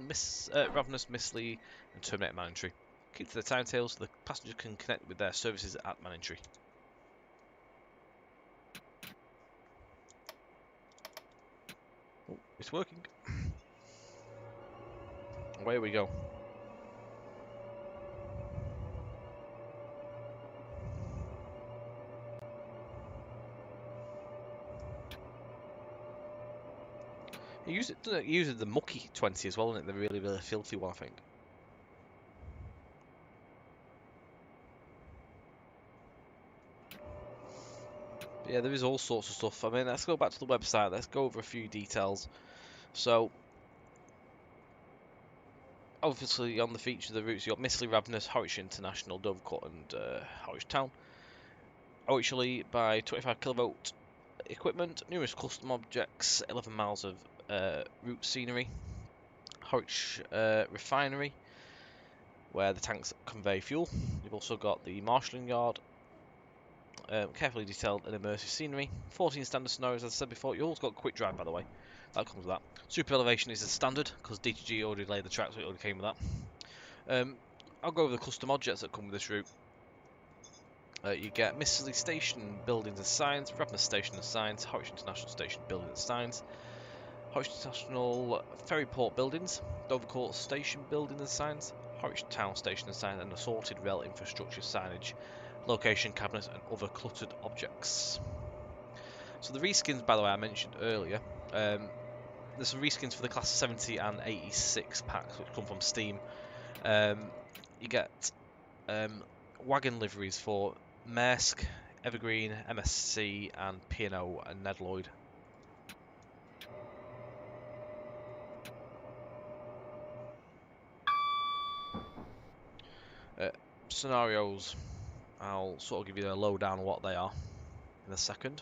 Ravenous, Missley, and terminate at Manningtree. Keep to the timetables so the passenger can connect with their services at Manningtree. Oh, it's working. Away we go. It uses the mucky 20 as well, isn't it? The really, really filthy one, I think. But yeah, there is all sorts of stuff. I mean, let's go back to the website. Let's go over a few details. So, obviously, on the feature of the routes, you've got Missley, Ravenous, Harwich International, Dovercourt, and Harwich Town. Harwich by 25 kilovolt equipment, numerous custom objects, 11 miles of route scenery. Harwich refinery, where the tanks convey fuel. You've also got the marshalling yard, carefully detailed and immersive scenery. 14 standard scenarios, as I said before. You also got quick drive, by the way. That comes with that. Super elevation is a standard because DTG already laid the track, so it already came with that. I'll go over the custom objects that come with this route. You get Missley Station buildings and signs, Ravenous Station and signs, Harwich International Station buildings and signs, Harwich International Ferryport buildings, Dovercourt Station buildings and signs, Harwich Town Station and signs, and assorted rail infrastructure signage, location cabinets, and other cluttered objects. So the reskins, by the way, I mentioned earlier. There's some reskins for the Class 70 and 86 packs, which come from Steam. You get wagon liveries for Maersk, Evergreen, MSC, and P&O and Ned Lloyd. Scenarios, I'll sort of give you a lowdown on what they are in a second.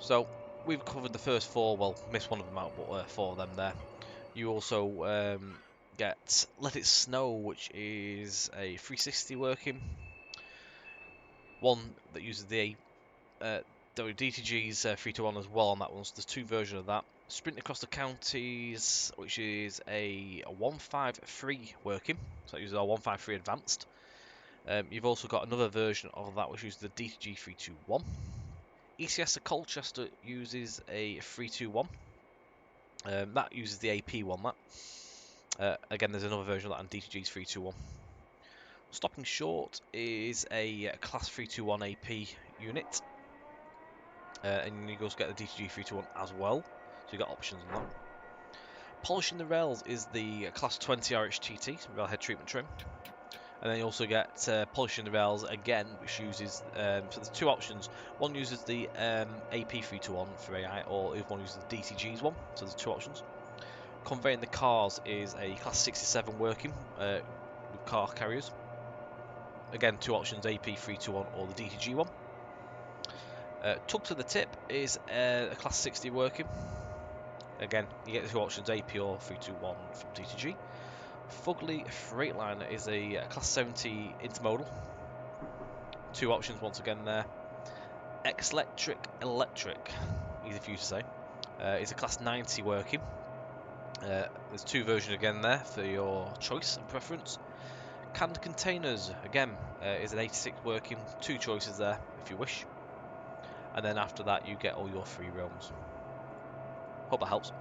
So we've covered the first 4, well, missed one of them out, but 4 of them there. You also get Let It Snow, which is a 360 working. One that uses the DTG's 321 as well on that one, so there's 2 versions of that. Sprint Across the Counties, which is a 153 working, so it uses our 153 Advanced. You've also got another version of that which uses the DTG 321. ECS of Colchester uses a 321. That uses the AP one, that. Again, there's another version of that on DTG's 321. Stopping Short is a Class 321 AP unit. And you also get the DTG 321 as well. So you got options on that. Polishing the Rails is the Class 20 RHTT, railhead treatment trim. And then you also get Polishing the Rails again, which uses, so there's 2 options. One uses the AP 321 for AI, or the other one uses the DTG's one, so there's 2 options. Conveying the Cars is a Class 67 working with car carriers. Again, 2 options, AP 321 or the DTG one. Tug to the Tip is a Class 60 working. Again, you get the 2 options, AP or 321 from DTG. Fugly Freightliner is a Class 70 intermodal. 2 options once again there. Electric, easy for you to say, is a Class 90 working. There's 2 versions again there for your choice and preference. Canned Containers, again, is an 86 working. 2 choices there if you wish. And then after that you get all your free roams. Hope that helps.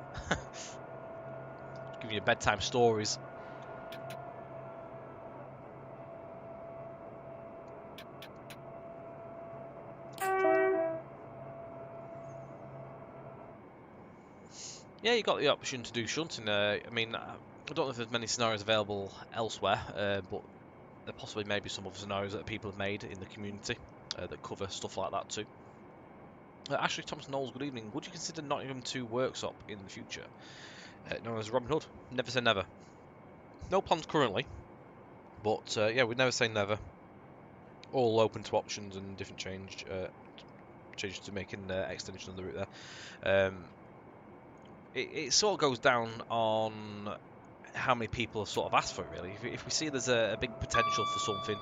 Giving you bedtime stories. Yeah, you got the option to do shunting. I mean, I don't know if there's many scenarios available elsewhere, but there possibly may be some other scenarios that people have made in the community that cover stuff like that too. Ashley Thomas Knowles, good evening. Would you consider Nottingham 2 Workshop in the future? Known as Robin Hood. Never say never. No plans currently, but yeah, we'd never say never. All open to options and different changes to making extension of the route there. It sort of goes down on how many people have sort of asked for it, really. If we see there's a big potential for something,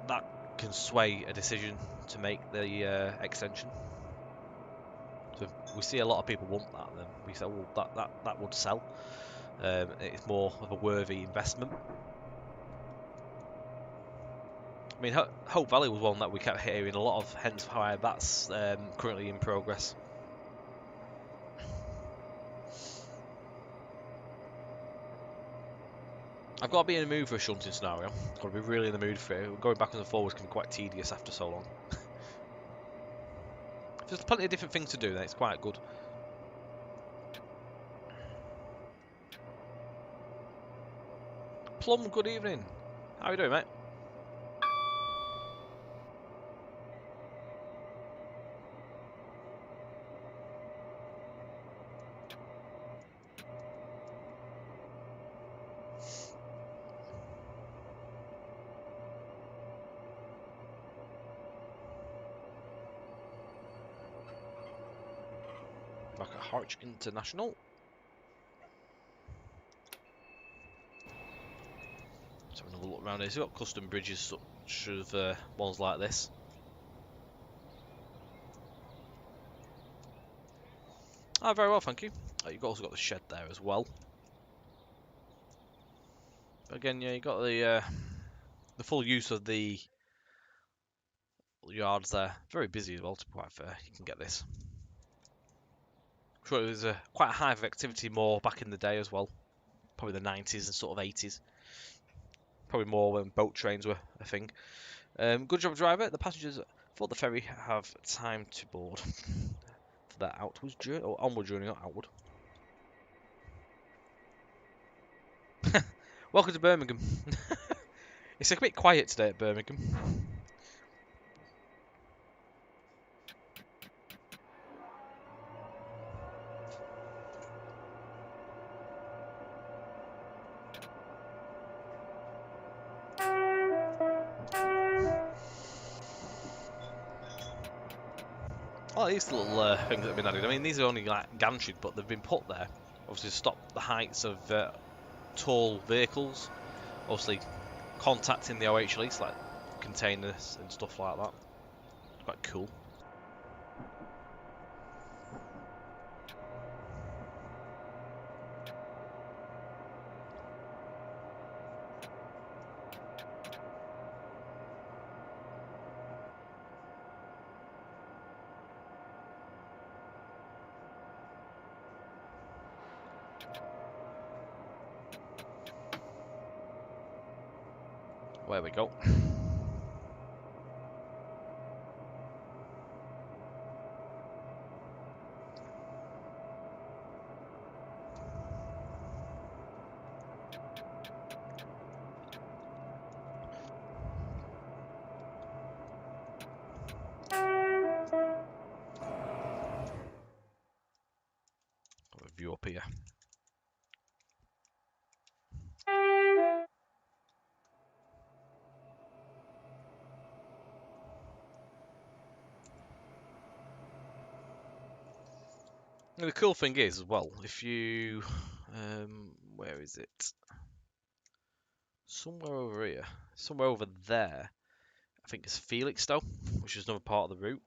that can sway a decision to make the extension. So if we see a lot of people want that, then we say, well, that would sell. It's more of a worthy investment. I mean, Hope Valley was one that we kept hearing a lot of, hence why that's currently in progress. I've got to be in the mood for a shunting scenario. I've got to be really in the mood for it. Going backwards and forwards can be quite tedious after so long. There's plenty of different things to do, then it's quite good. Plum, good evening. How are you doing, mate? Back at Harwich International. Let's have another look around here. So we've got custom bridges such as ones like this. Ah, very well, thank you. You've also got the shed there as well. But again, yeah, you've got the full use of the yards there. Very busy as well, to be quite fair. You can get this. I'm sure it was quite a hive of activity more back in the day as well. Probably the 90s and sort of 80s. Probably more when boat trains were a thing. Good job, driver. The passengers for the ferry have time to board for their outwards journey, or onward journey, not outward. Welcome to Birmingham. It's a bit quiet today at Birmingham. Oh, these little things that have been added. I mean, these are only like gantries, but they've been put there obviously to stop the heights of tall vehicles. Obviously, contacting the OHLs like containers and stuff like that. Quite cool. There we go. Got a view up here. And the cool thing is, as well, if you, where is it? Somewhere over here, somewhere over there. I think it's Felixstowe, which is another part of the route.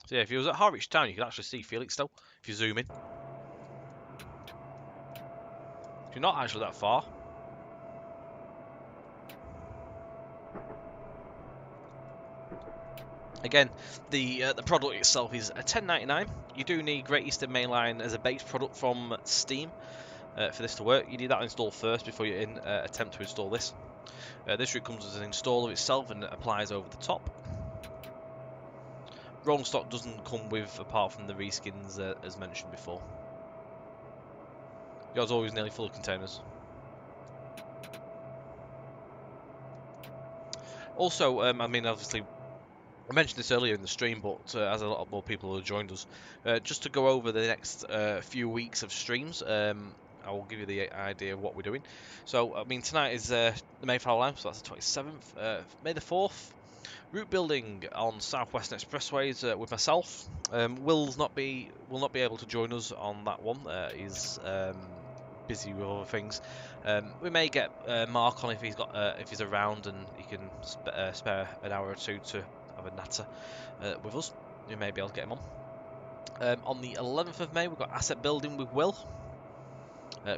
So yeah, if you was at Harwich Town, you can actually see Felixstowe if you zoom in. You're not actually that far. Again, the product itself is a $10.99. You do need Great Eastern Main Line as a base product from Steam for this to work. You need that installed first before you attempt to install this. This route comes as an installer itself and applies over the top. Rolling stock doesn't come with, apart from the reskins as mentioned before. Yours always nearly full of containers. Also, I mean, obviously, I mentioned this earlier in the stream, but as a lot more people have joined us, just to go over the next few weeks of streams, I will give you the idea of what we're doing. So, I mean, tonight is the Mayflower Line, so that's the 27th. May the 4th, route building on Southwestern Expressways with myself. Will not be able to join us on that one. He's busy with other things. We may get Mark on if he's around and he can spare an hour or two to have a natter with us. We may be able to get him on. On the 11th of May, we've got asset building with Will,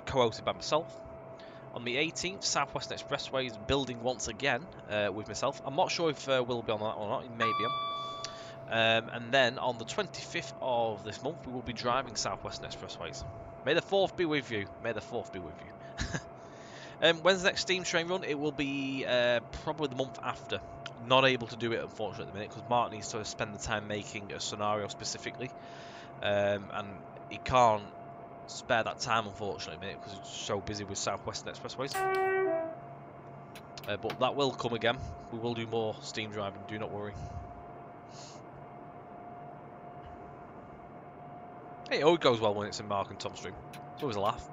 co-hosted by myself. On the 18th, Southwestern Expressway is building once again with myself. I'm not sure if Will will be on that or not. He may be on. And then on the 25th of this month, we will be driving Southwestern Expressways. May the 4th be with you. May the 4th be with you. When's the next Steam Train run? It will be probably the month after. Not able to do it, unfortunately, at the minute, because Mark needs to spend the time making a scenario specifically. And he can't spare that time, unfortunately, because he's so busy with Southwestern Expressways. But that will come again. We will do more Steam driving, do not worry. Hey, it always goes well when it's in Mark and Tom's stream. It's always a laugh.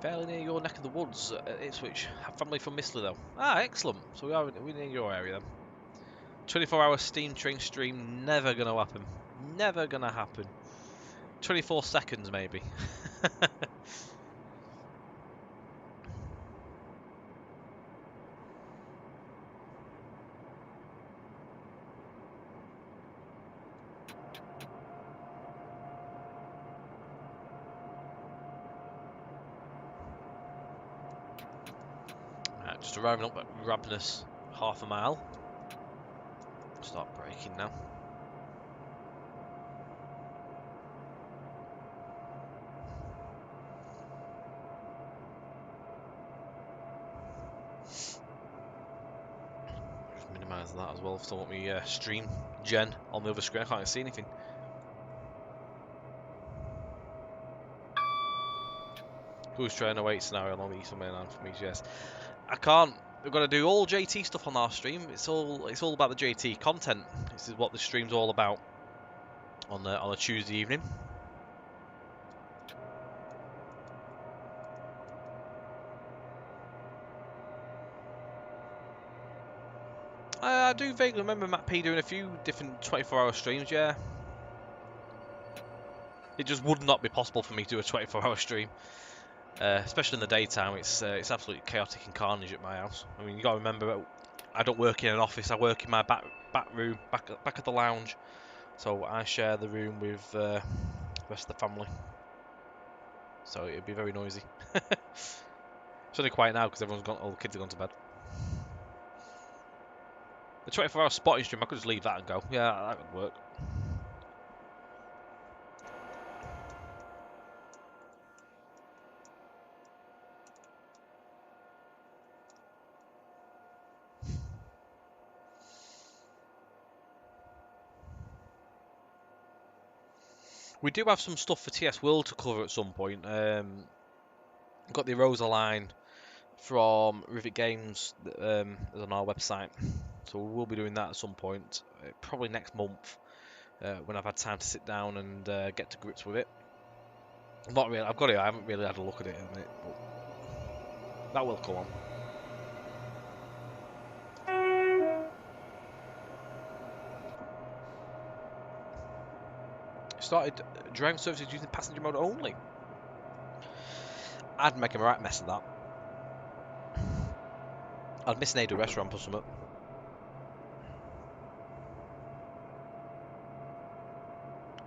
Fairly near your neck of the woods at Ipswich. Have family from Mistley though. Ah, excellent. So we're near your area then. 24-hour Steam Train stream, never gonna happen. Never gonna happen. 24 seconds maybe. Right, just arriving up at Rabness, half a mile. Start braking now. Just size of that as well. If I want me stream gen on the other screen, I can't even see anything. Who's trying to wait scenario on me somewhere on for me? Yes, I can't. We've got to do all JT stuff on our stream. It's all about the JT content. This is what the stream's all about on a Tuesday evening. I do vaguely remember Matt P doing a few different 24-hour streams. Yeah, it just would not be possible for me to do a 24-hour stream. Especially in the daytime, it's absolutely chaotic and carnage at my house. I mean, you got to remember, I don't work in an office. I work in my back room, back at the lounge. So I share the room with the rest of the family. So it'd be very noisy. It's only quiet now because all the kids have gone to bed. The 24-hour spotting stream, I could just leave that and go. Yeah, that would work. We do have some stuff for TS World to cover at some point. We've got the Rosa line from Rivet Games on our website, so we will be doing that at some point, probably next month, when I've had time to sit down and get to grips with it. Not really. I've got it. I haven't really had a look at it in a minute, but that will come on. Started driving services using passenger mode only. I'd make a right mess of that. I'd miss an Ada restaurant or something.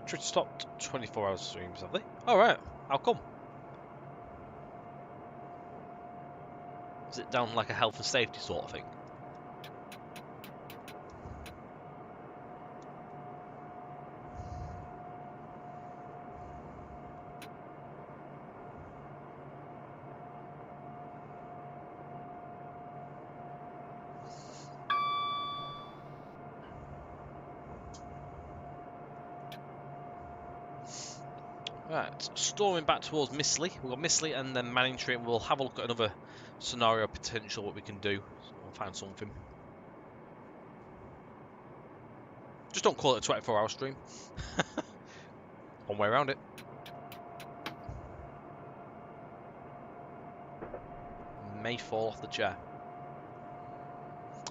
Twitch stopped 24-hour streams, have they? Alright, how come? Is it down like a health and safety sort of thing? Right, storming back towards Mistley. We've got Mistley and then Manningtree. We'll have a look at another scenario potential, what we can do. We'll find something. Just don't call it a 24-hour stream. One way around it. May fall off the chair.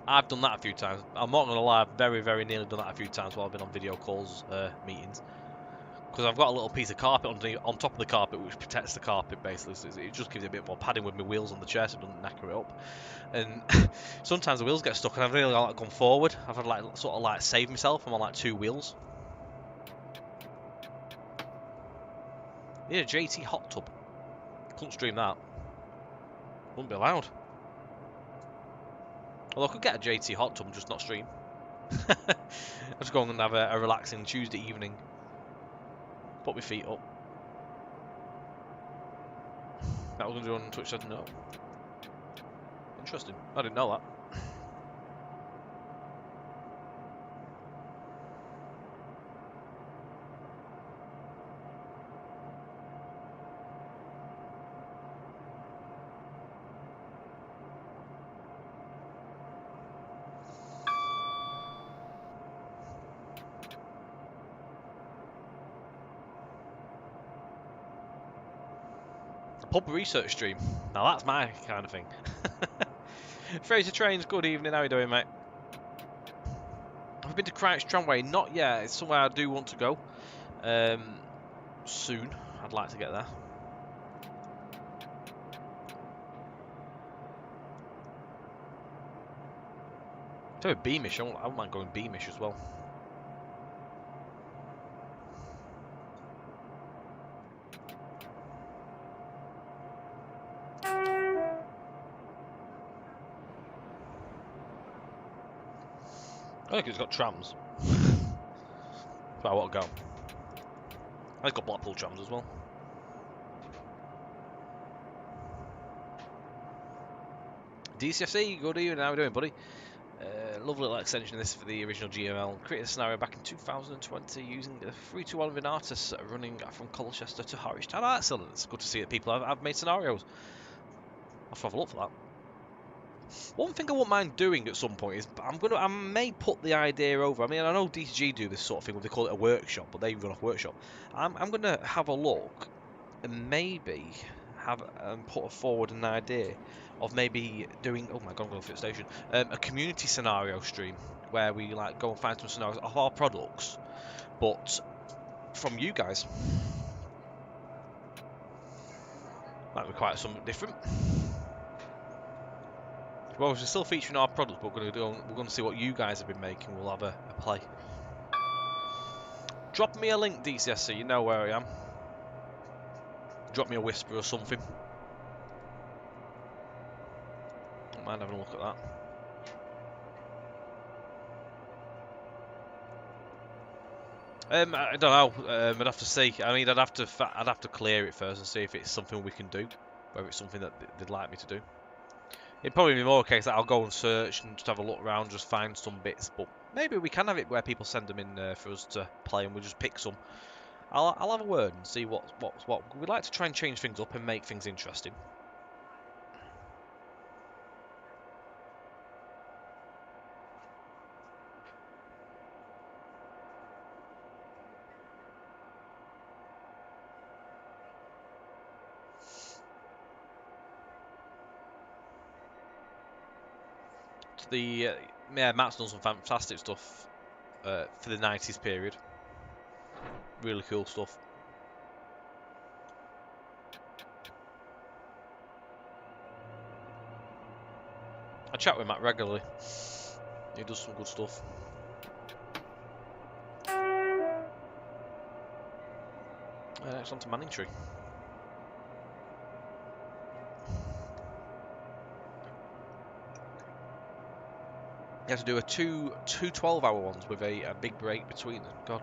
I've done that a few times. I'm not going to lie, I've very, very nearly done that a few times while I've been on video calls, meetings. Because I've got a little piece of carpet on top of the carpet which protects the carpet basically, so it just gives it a bit more padding with my wheels on the chair so it doesn't knacker it up. And sometimes the wheels get stuck and I've really like gone forward. I've had like sort of like saved myself. I'm on like 2 wheels. Yeah, JT hot tub. Couldn't stream that. Wouldn't be allowed. Although I could get a JT hot tub and just not stream. I'll just go and have a relaxing Tuesday evening. Put my feet up. That was going to do on Twitch, I didn't know. Interesting. I didn't know that. Pub research stream. Now that's my kind of thing. Fraser Trains, good evening. How are you doing, mate? Have I been to Crouch Tramway? Not yet. It's somewhere I do want to go. Soon. I'd like to get there. To a Beamish. I wouldn't mind going Beamish as well. I think it's got trams. But I want to go. It's got Blackpool trams as well. DCFC, good evening. How are you doing, buddy? Lovely little extension of this for the original GML. Created a scenario back in 2020 using a 321 Venatus running from Colchester to Harwich Town. Ah, excellent. It's good to see that people have made scenarios. I'll have a look for that. One thing I wouldn't mind doing at some point is I may put the idea over. I mean, I know DCG do this sort of thing where they call it a workshop, but they run off workshop. I'm gonna have a look and maybe have put forward an idea of maybe doing. Oh my god, I'm going to fit station. A community scenario stream where we like go and find some scenarios of our products, but from you guys. Might be quite something different. Well, we're still featuring our products, but we're going to see what you guys have been making. We'll have a play. Drop me a link, DCSC. You know where I am. Drop me a whisper or something. Don't mind having a look at that. I don't know. I'd have to see. I mean, I'd have to clear it first and see if it's something we can do, whether it's something that they'd like me to do. It'd probably be more a case that I'll go and search and just have a look around, just find some bits. But maybe we can have it where people send them in for us to play, and we'll just pick some. I'll have a word and see what. We'd like to try and change things up and make things interesting. Yeah, Matt's done some fantastic stuff for the 90s period. Really cool stuff. I chat with Matt regularly. He does some good stuff. Next on to Manningtree. You have to do two 12-hour ones with a big break between them. God.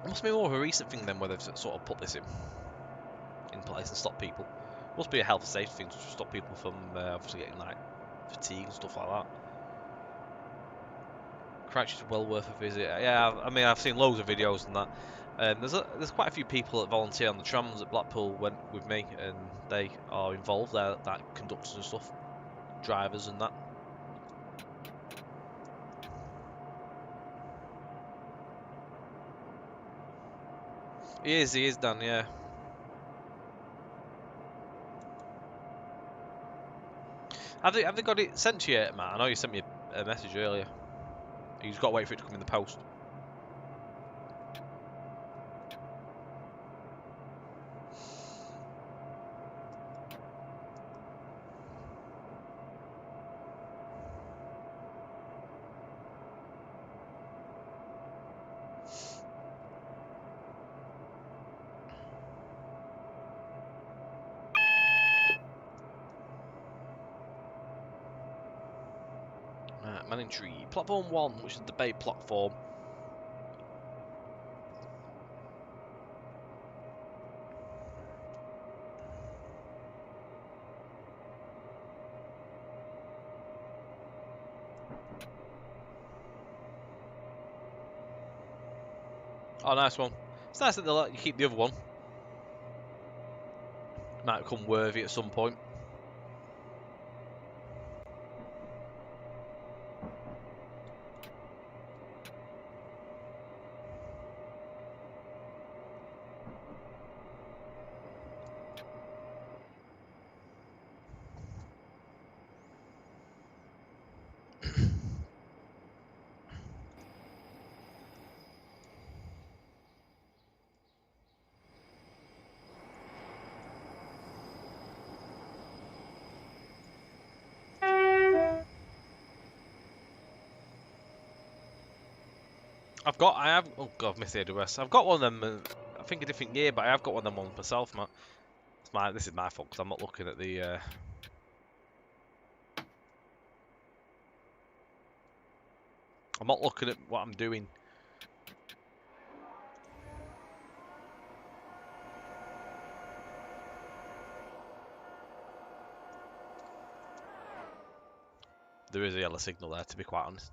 It must be more of a recent thing then where they've sort of put this in place and stop people. It must be a health and safety thing to stop people from obviously getting like fatigue and stuff like that. Crouch is well worth a visit. Yeah, I mean I've seen loads of videos and that. There's quite a few people that volunteer on the trams at Blackpool went with me, and they are involved there, like conductors and stuff, drivers and that. He is Dan, yeah. Have they got it sent to you yet, Matt? I know you sent me a message earlier. You just got to wait for it to come in the post. Manningtree. Platform 1, which is the debate platform. Oh, nice one. It's nice that they let you keep the other one. Might become worthy at some point. Oh god, I've missed the AWS. I've got one of them, I think a different year, but I have got one of them on myself, Matt. This is my fault, because I'm not looking at the... I'm not looking at what I'm doing. there is a yellow signal there, to be quite honest.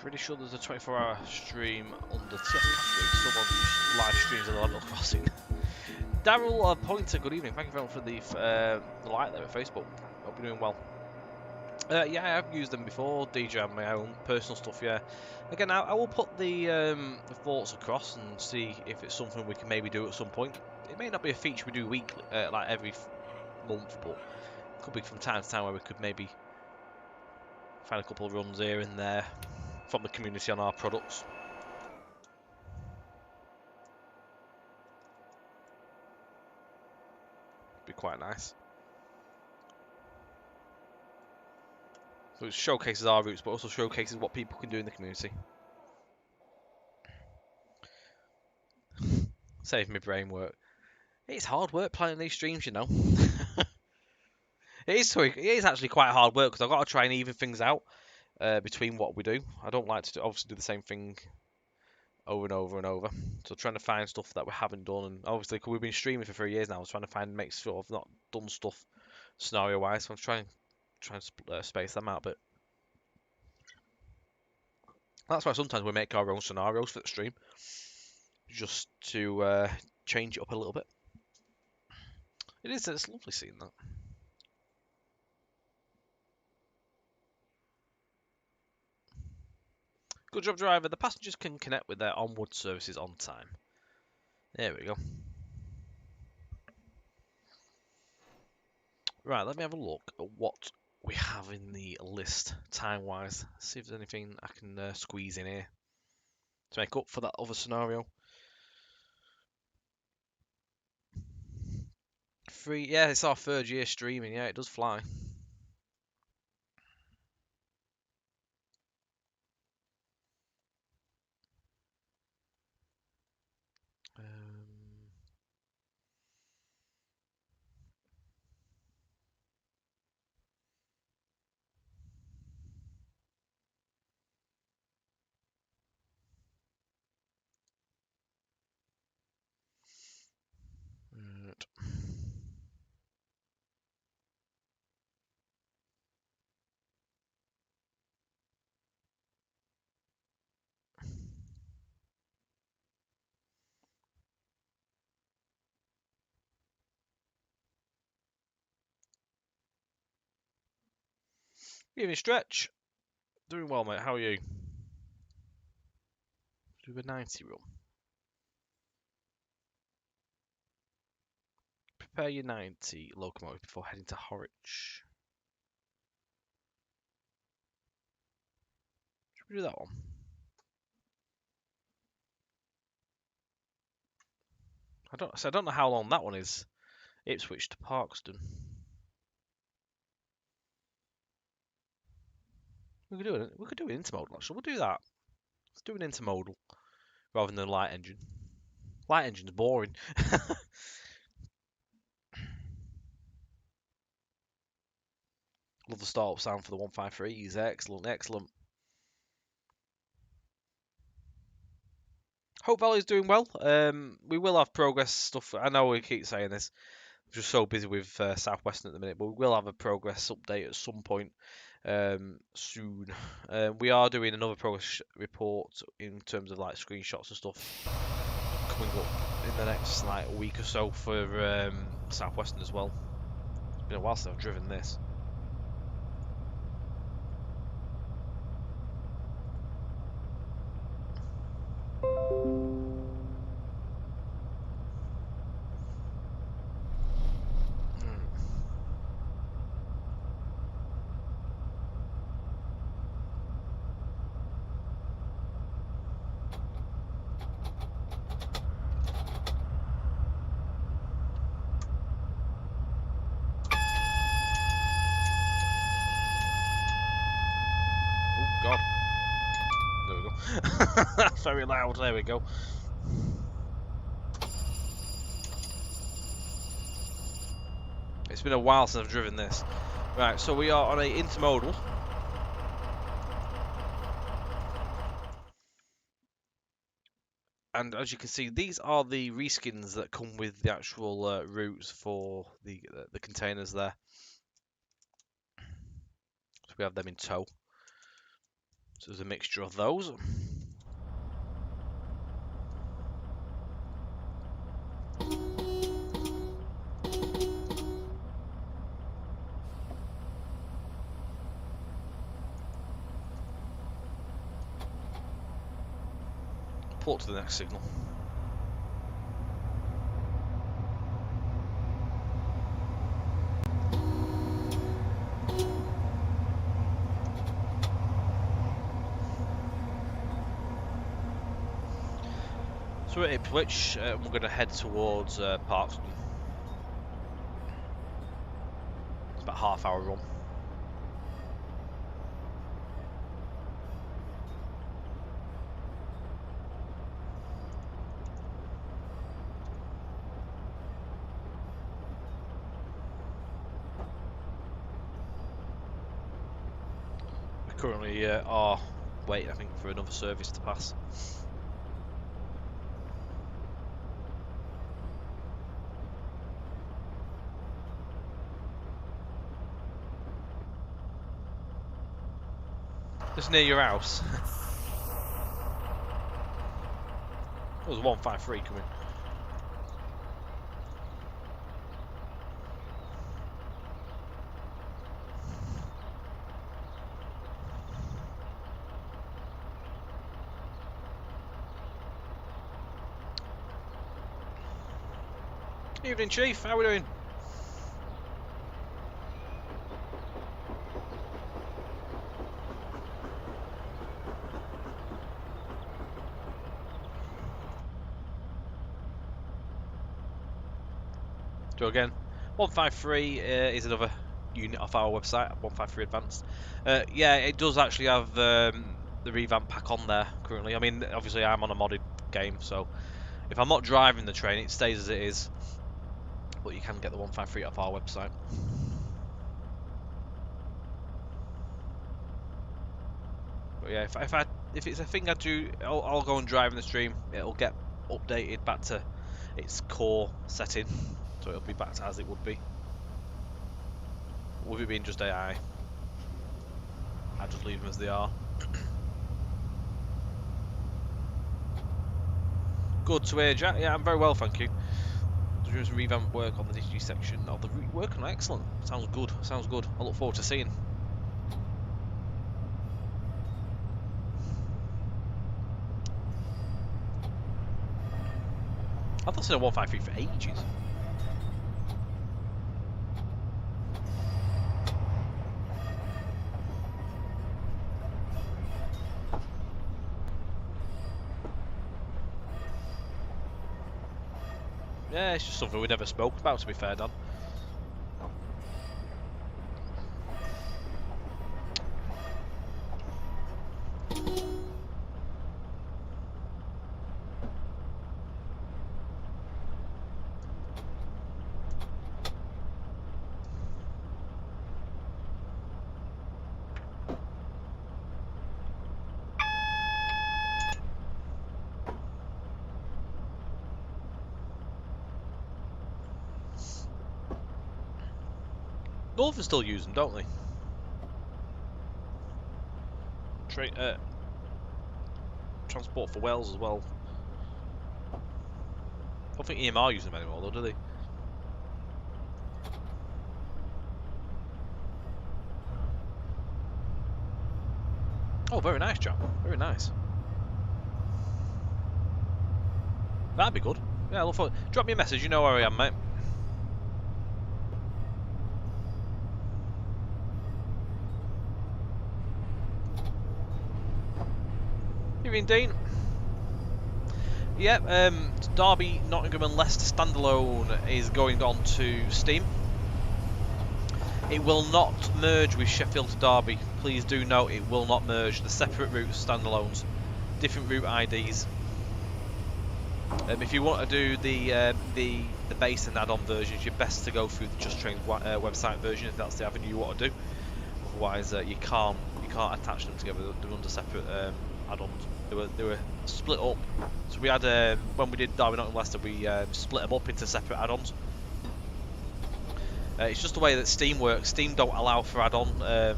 Pretty sure there's a 24-hour stream under TF Some of these live streams of Animal Crossing. Daryl Pointer, good evening. Thank you very much for the like there at Facebook. Hope you're doing well. Yeah, I've used them before, DJ on my own personal stuff. Yeah, again, I will put the thoughts across and see if it's something we can maybe do at some point. It may not be a feature we do weekly, like every month, but it could be from time to time where we could maybe find a couple of runs here and there from the community on our products. Be quite nice. So it showcases our routes, but also showcases what people can do in the community. Save me brain work. It's hard work planning these streams, you know. It is actually quite hard work because I've got to try and even things out between what we do. I don't like to obviously do the same thing over and over and over. So trying to find stuff that we haven't done, and obviously because we've been streaming for 3 years now, I was trying to make sure I've not done stuff scenario wise. So I'm trying to space them out a bit. That's why sometimes we make our own scenarios for the stream, just to change it up a little bit. It's lovely seeing that. Good job, driver. The passengers can connect with their onward services on time. There we go. Right, let me have a look at what we have in the list time-wise. See if there's anything I can squeeze in here to make up for that other scenario. Yeah, it's our 3rd year streaming. Yeah, it does fly. Right. Evening Stretch. Doing well, mate. How are you? Do a 90 run. Prepare your 90 locomotive before heading to Horwich. Should we do that one? I don't know how long that one is. Ipswich to Parkston. We could do an intermodal actually. We'll do that. Let's do an intermodal rather than a light engine. Light engine's boring. Love the startup sound for the 153s. Excellent, excellent. Hope Valley's doing well. We will have progress stuff. I know we keep saying this. I'm just so busy with Southwestern at the minute, but we will have a progress update at some point soon. We are doing another progress report in terms of like screenshots and stuff coming up in the next like week or so for Southwestern as well. It's been a while since I've driven this. That's very loud. There we go. It's been a while since I've driven this. Right, so we are on a intermodal. And as you can see, these are the reskins that come with the actual routes for the containers there. So we have them in tow. So there's a mixture of those. Pull up to the next signal. So we're at Ipswich, we're going to head towards Parkston. It's about a half-hour run. We currently are waiting, I think, for another service to pass. Just near your house. There's 153 coming. Evening, Chief. How are we doing? So again, 153 is another unit off our website, 153 Advanced. Yeah, it does actually have the revamp pack on there currently. I mean, obviously I'm on a modded game, so if I'm not driving the train, it stays as it is. But you can get the 153 off our website. But yeah, if it's a thing I do, I'll go and drive in the stream. It'll get updated back to its core setting, so it'll be back to as it would be. With it being just AI, I just leave them as they are. Good to hear, Jack. Yeah, I'm very well, thank you. Doing some revamp work on the DG section. Oh, the work on excellent. Sounds good. Sounds good. I look forward to seeing. I've not seen a 153 for ages. Yeah, it's just something we never spoke about, to be fair, Dan. Northern still use them, don't they? Transport for Wales as well. I don't think EMR use them anymore, though, do they? Oh, very nice, John. Very nice. That'd be good. Yeah, I look forward. Drop me a message. You know where I am, mate. Evening, Dean. Yep, Derby, Nottingham and Leicester standalone is going on to Steam. It will not merge with Sheffield to Derby. Please do note it will not merge. The separate routes, standalones. different route IDs. If you want to do the base and add-on versions, you're best to go through the Just Trains website version if that's the avenue you want to do. Otherwise, you can't attach them together. They're under separate add-ons. They were split up. So we had when we did Derby Nottingham Leicester, we split them up into separate add-ons. It's just the way that Steam works. Steam don't allow for add-on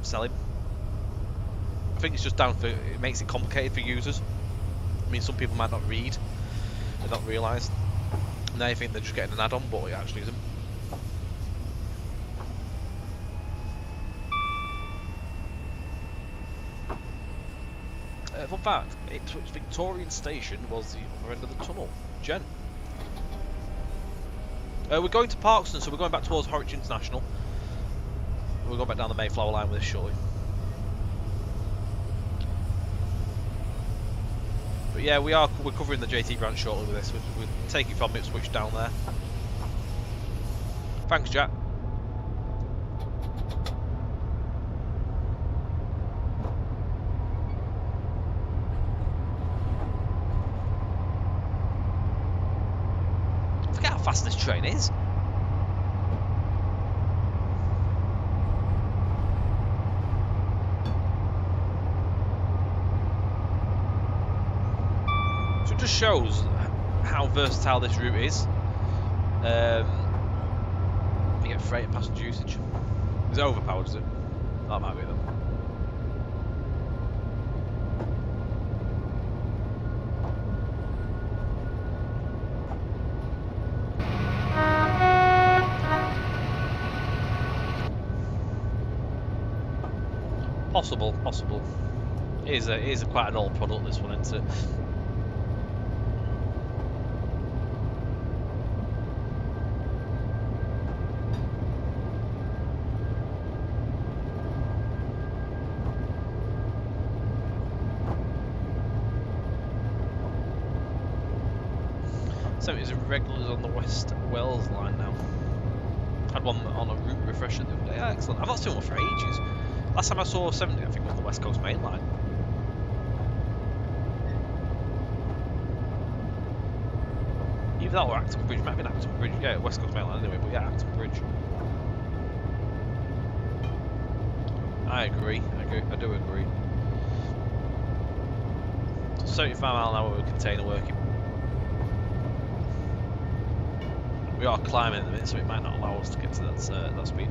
selling. I think it's just down for it makes it complicated for users. I mean, some people might not read and not realise. And they think they're just getting an add-on, but it actually isn't. Fun fact, Ipswich Victorian Station was the other end of the tunnel. Jen. We're going to Parkston, so we're going back towards Horwich International. We're going back down the Mayflower line with this shortly. But yeah, we're covering the JT branch shortly with this. We're taking from Ipswich down there. Thanks, Jack. I forget how fast this train is. Just shows how versatile this route is. You get freight and passenger usage. Is it overpowered, is it? That might be though. Possible. It is quite an old product, this one, isn't it? So it's regulars on the West Wales line now. Had one on a route refresher the other day. Yeah, excellent. I've not seen one for ages. Last time I saw 70, I think, was the West Coast Main Line. Either that or Acton Bridge. Might be Acton Bridge. Yeah, West Coast Main Line anyway, but yeah, Acton Bridge. I agree. I do agree. 75 mph with a container working. We are climbing at the minute, so it might not allow us to get to that speed.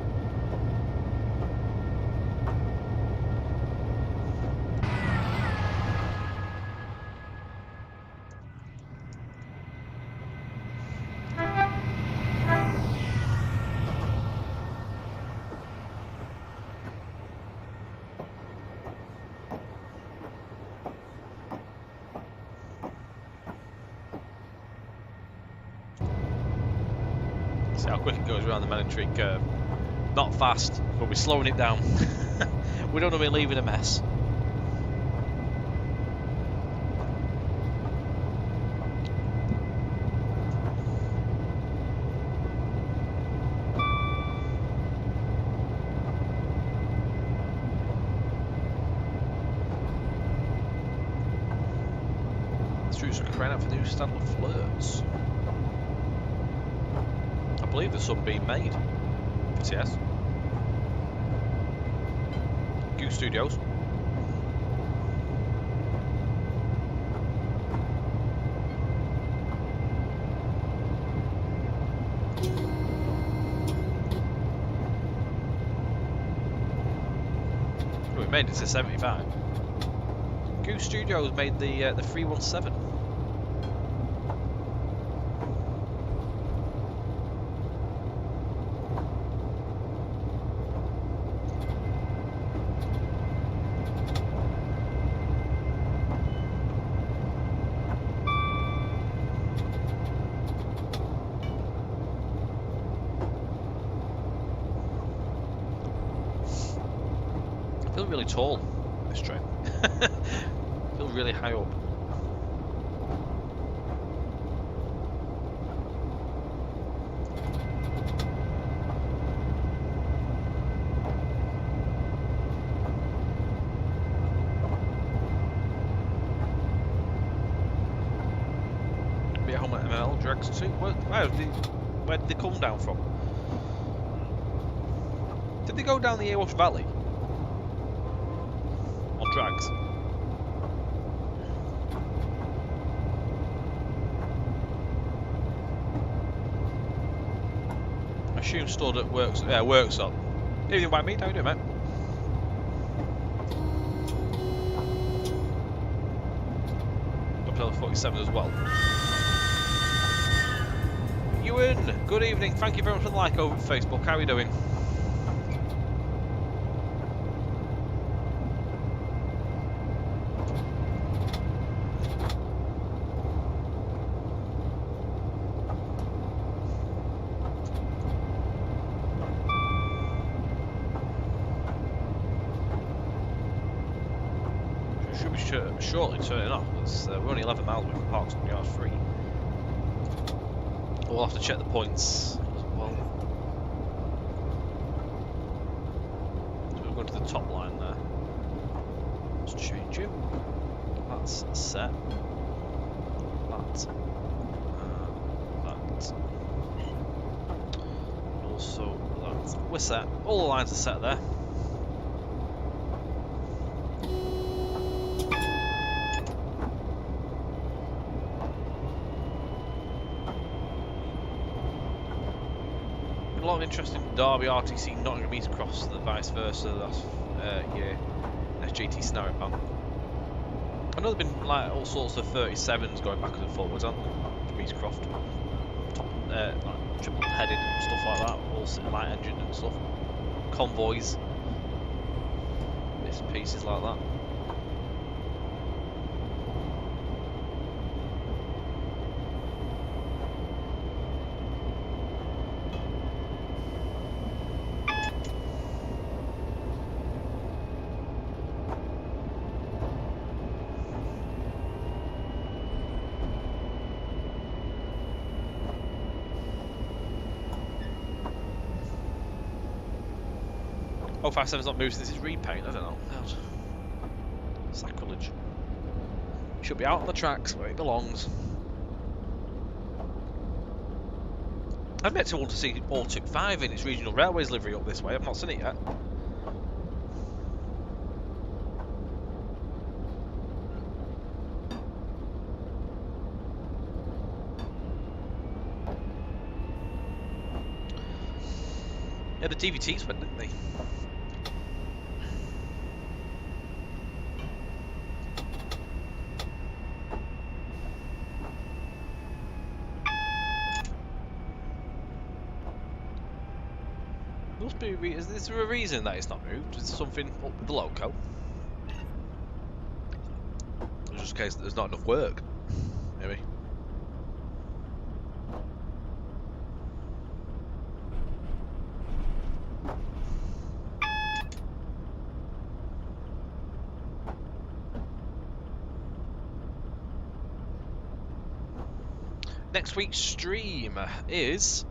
See how quick it goes around the Manningtree curve. Not fast, but we're slowing it down. We don't want to be leaving a mess. This route's crying out for new Stanley flirts. I believe there's some being made for TS. Goose Studios. We made it to 75. Goose Studios made the 317. I feel really tall, this train. I feel really high up. tracks to? Where did they come down from? Did they go down the Ewash Valley? On tracks? I assume stored at Worksop. Evening, White Meat, how you doing, mate? Up 47 as well. Ewan, good evening. Thank you very much for the like over Facebook. How are you doing? Should be shortly turning off. We're only 11 miles away from Parkston Yard 3. We'll have to check the points as well. So we're going to the top line there. Let's change it. That's set. That. That. Also that. We're set. All the lines are set there. A lot of interest in Derby, RTC, Nottingham East Cross, and vice versa. That's year SJT scenario plan. I know there've been like all sorts of 37s going backwards and forwards, haven't there? From East Croft, top, like triple headed and stuff like that, all sitting light engine and stuff. Convoys, bits and pieces like that. Oh, 57's not moved since it's repaint, I don't know. God. Sacrilege. Should be out on the tracks where it belongs. I'd meant to want to see Baltic 5 in its regional railways livery up this way. I've not seen it yet. Yeah, the DVTs went, didn't they? Must be. Is there a reason that it's not moved? Is there something up with the loco? It's just a case that there's not enough work, maybe. Next week's stream is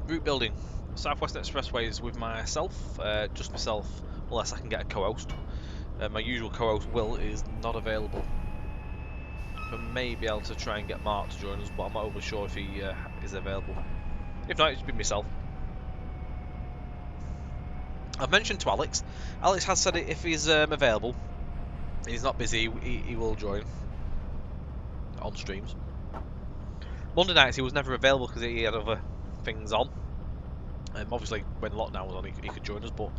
route building, Southwest Expressways with myself, just myself, unless I can get a co-host. My usual co-host Will is not available. I may be able to try and get Mark to join us, but I'm not overly sure if he is available. If not, it's be myself. I've mentioned to Alex. Alex has said it if he's available. He's not busy, he will join on streams. Monday nights he was never available because he had other things on. Obviously when lockdown was on he could join us, but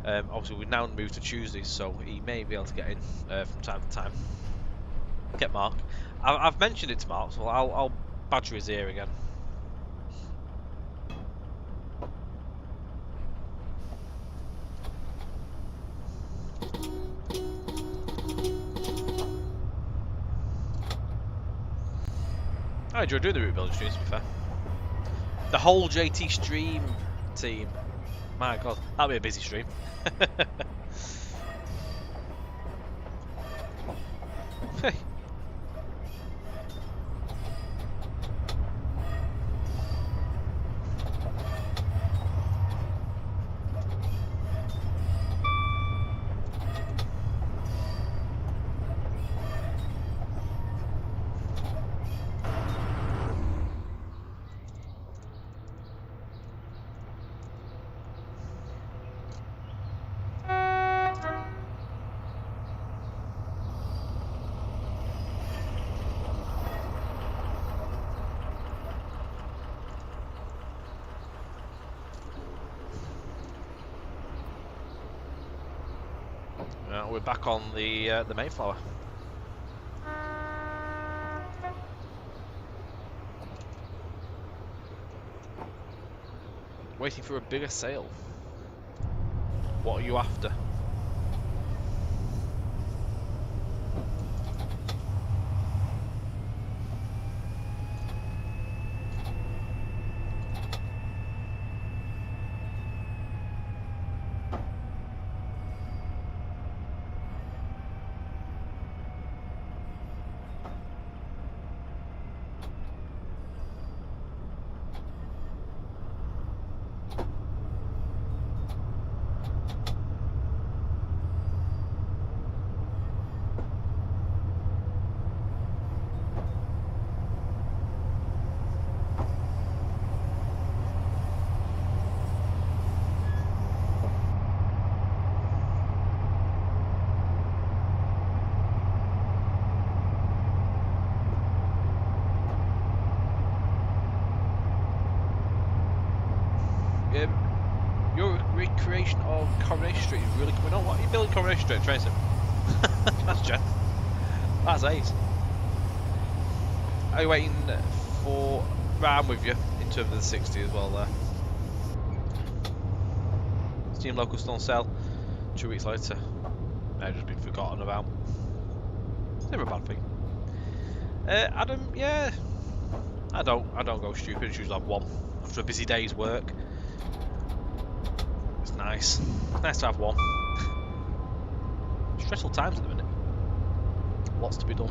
obviously we've now moved to Tuesdays, so he may be able to get in from time to time. Get Mark. I've mentioned it to Mark, so I'll badger his ear again. I enjoy doing the route building streams, to be fair. The whole JT stream team. My god, that'll be a busy stream. Hey. We're back on the Mayflower. Waiting for a bigger sail. What are you after? Your recreation of Coronation Street is really coming on. What are you building Coronation Street, Tracy? That's Jeff. That's ace. Are you waiting for... Right, I'm with you in terms of the 60 as well there. Steam local still on sale. 2 weeks later. May just been forgotten about. It's never a bad thing. Adam, yeah. I don't go stupid. I usually have one after a busy day's work. It's nice. Nice to have one. Stressful times at the minute. Lots to be done.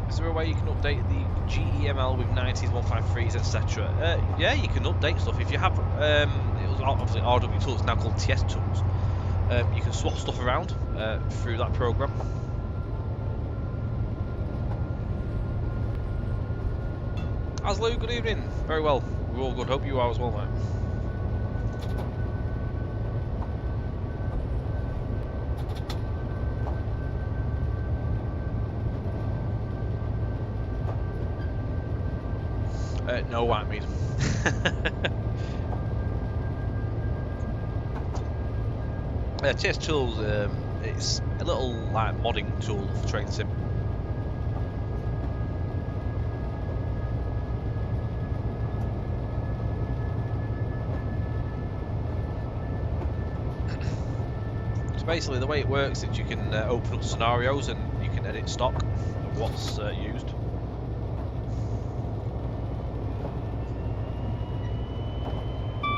Is there a way you can update the GEML with 90s, 153s, etc.? Yeah, you can update stuff. If you have, it was obviously RW Tools, now called TS Tools. You can swap stuff around through that program. Aslu, good evening. Very well. We're all good. Hope you are as well, mate. No white meat. TS Tools, it's a little like modding tool for Train Sim. So basically, the way it works is you can open up scenarios and you can edit stock of what's used.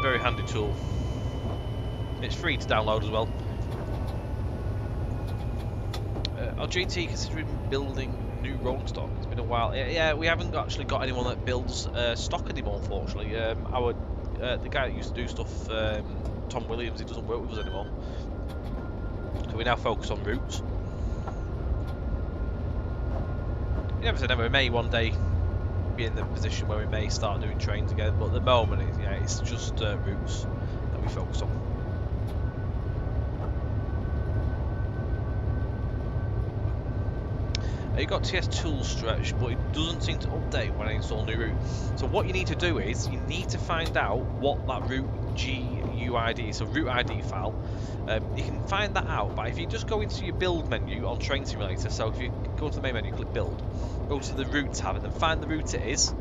Very handy tool. It's free to download as well. Are GT considering building new rolling stock? It's been a while. Yeah, we haven't actually got anyone that builds stock anymore, unfortunately. The guy that used to do stuff, Tom Williams, he doesn't work with us anymore. So we now focus on routes. You never say never. We may one day be in the position where we may start doing trains again, but at the moment, it's just routes that we focus on. You got TS Tools stretch, but it doesn't seem to update when I install a new route. So what you need to do is you need to find out what that route GUID, so route ID file. You can find that out by if you just go into your build menu on Train Simulator. So if you go to the main menu, click build, go to the route tab, and then find the route it is.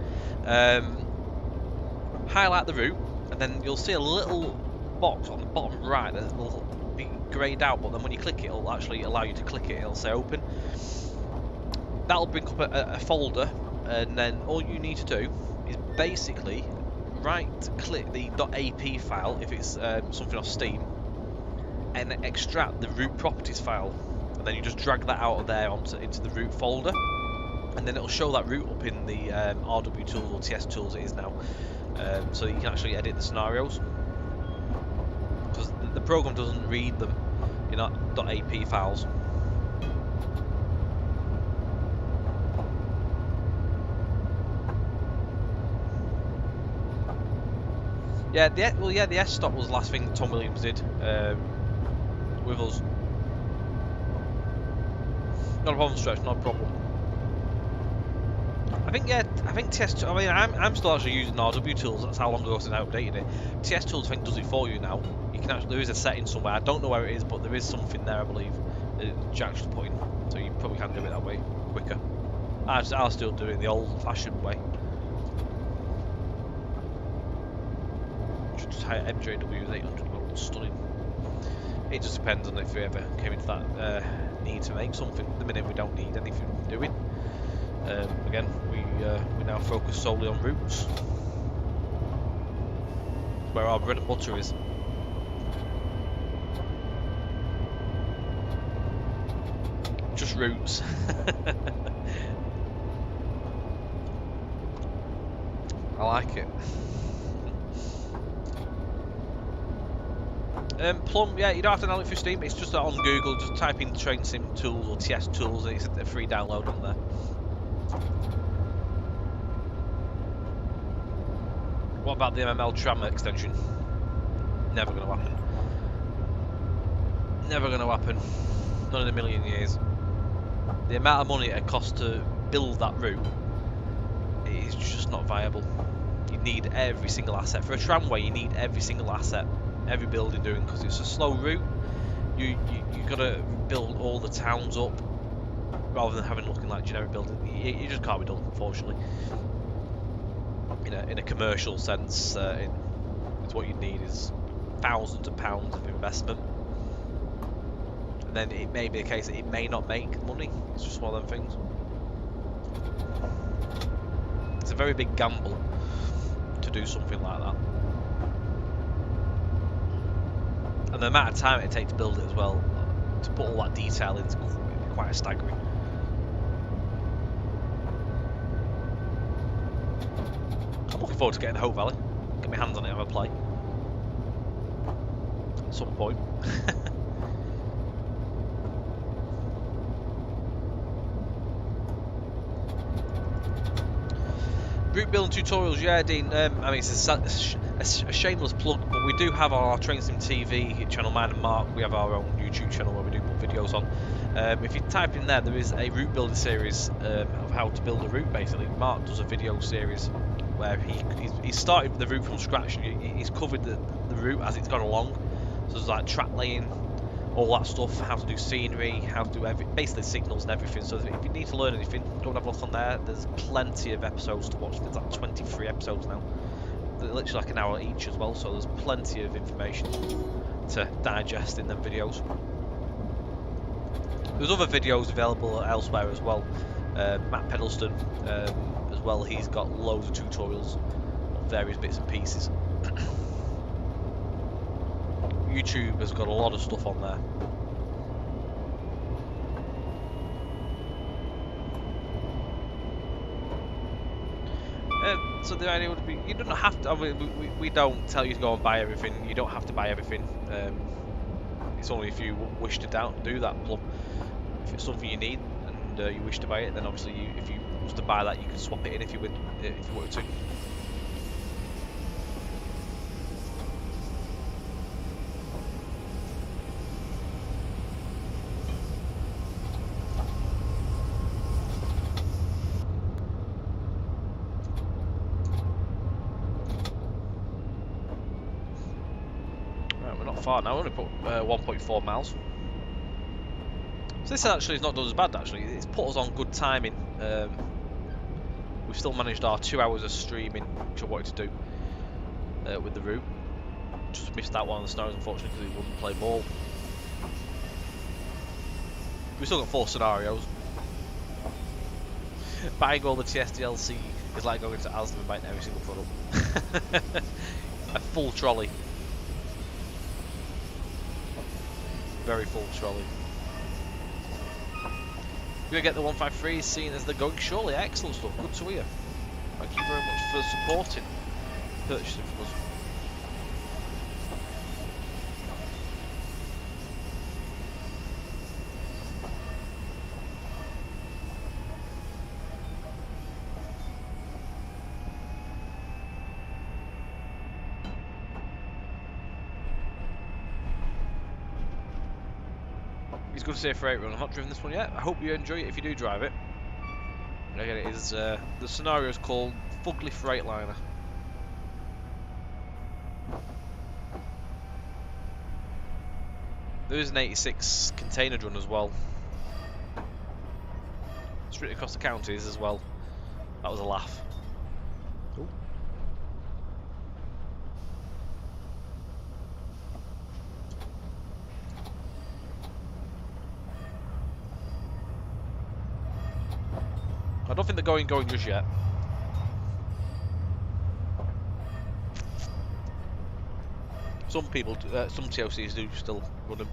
Highlight the route, and then you'll see a little box on the bottom right that will be greyed out. But then when you click it, it'll actually allow you to click it. It'll say open. That'll bring up a folder, and then all you need to do is basically right-click the .ap file if it's something off Steam, and extract the route properties file, and then you just drag that out of there into the route folder, and then it'll show that route up in the RW Tools or TS Tools it is now, so you can actually edit the scenarios, because the program doesn't read them, .ap files. Yeah, the S stop was the last thing Tom Williams did with us. Not a problem, Stretch, not a problem. I think TS. I mean, I'm still actually using RW tools. That's how long ago since I updated it. TS tools, I think, does it for you now. You can actually, there is a setting somewhere. I don't know where it is, but there is something there, I believe, that you actually put in. So you probably can do it that way quicker. I'll still do it the old-fashioned way. Just hire MJW's 800 mil, stunning. It just depends on if we ever came into that need to make something. At the minute, we don't need anything doing. Again, we now focus solely on routes, where our bread and butter is. Just routes. I like it. Plum, yeah, you don't have to download it through Steam. It's just on Google. Just type in Train Sim Tools or TS Tools, and it's a free download on there. What about the MML tram extension? Never going to happen. Never going to happen. Not in a million years. The amount of money it costs to build that route is just not viable. You need every single asset. For a tramway, you need every single asset, every building doing, because it's a slow route. You got to build all the towns up rather than having looking like generic building. You just can't be done, unfortunately. In a commercial sense, it's what you need is thousands of pounds of investment, and then it may be a case that it may not make money. It's just one of them things. It's a very big gamble to do something like that, and the amount of time it takes to build it as well, to put all that detail into, quite staggering. I'm looking forward to getting Hope Valley. Get my hands on it and have a play. At some point. Route building tutorials, yeah, Dean. I mean, it's a shameless plug, but we do have our Train Sim TV channel, mine and Mark. We have our own YouTube channel where we do put videos on. If you type in there is a route building series of how to build a route, basically. Mark does a video series where he started the route from scratch. He's covered the route as it's gone along. So there's like track laying, all that stuff, how to do scenery, how to do basically signals and everything. So if you need to learn anything, go and have a look on there. There's plenty of episodes to watch. There's like 23 episodes now. They're literally like an hour each as well, so there's plenty of information to digest in them videos. There's other videos available elsewhere as well. Matt Pedleston as well, he's got loads of tutorials on various bits and pieces. YouTube has got a lot of stuff on there. So the idea would be, you don't have to, I mean, we don't tell you to go and buy everything. You don't have to buy everything. It's only if you wish to do that. Plum. If it's something you need and you wish to buy it, then obviously if you was to buy that, you can swap it in if you wanted to. Far now, only put 1.4 miles. So this actually is not done as bad. Actually, it's put us on good timing. We've still managed our 2 hours of streaming, which I wanted to do with the route. Just missed that one on the snows, unfortunately, because it wouldn't play ball. We've still got 4 scenarios. Buying all the TS DLC is like going to Asda and buying every single product. A full trolley. Very full trolley. We're going to get the 153 seen as they're going surely. Excellent stuff. Good to hear. Thank you very much for supporting purchasing from us. It's good to see a freight run. I've not driven this one yet. I hope you enjoy it if you do drive it. Again, it is the scenario is called Fugly Freightliner. There is an 86 container run as well. Straight across the counties as well. That was a laugh. Ooh. I don't think they're going just yet. Some people, some TOCs do still run them.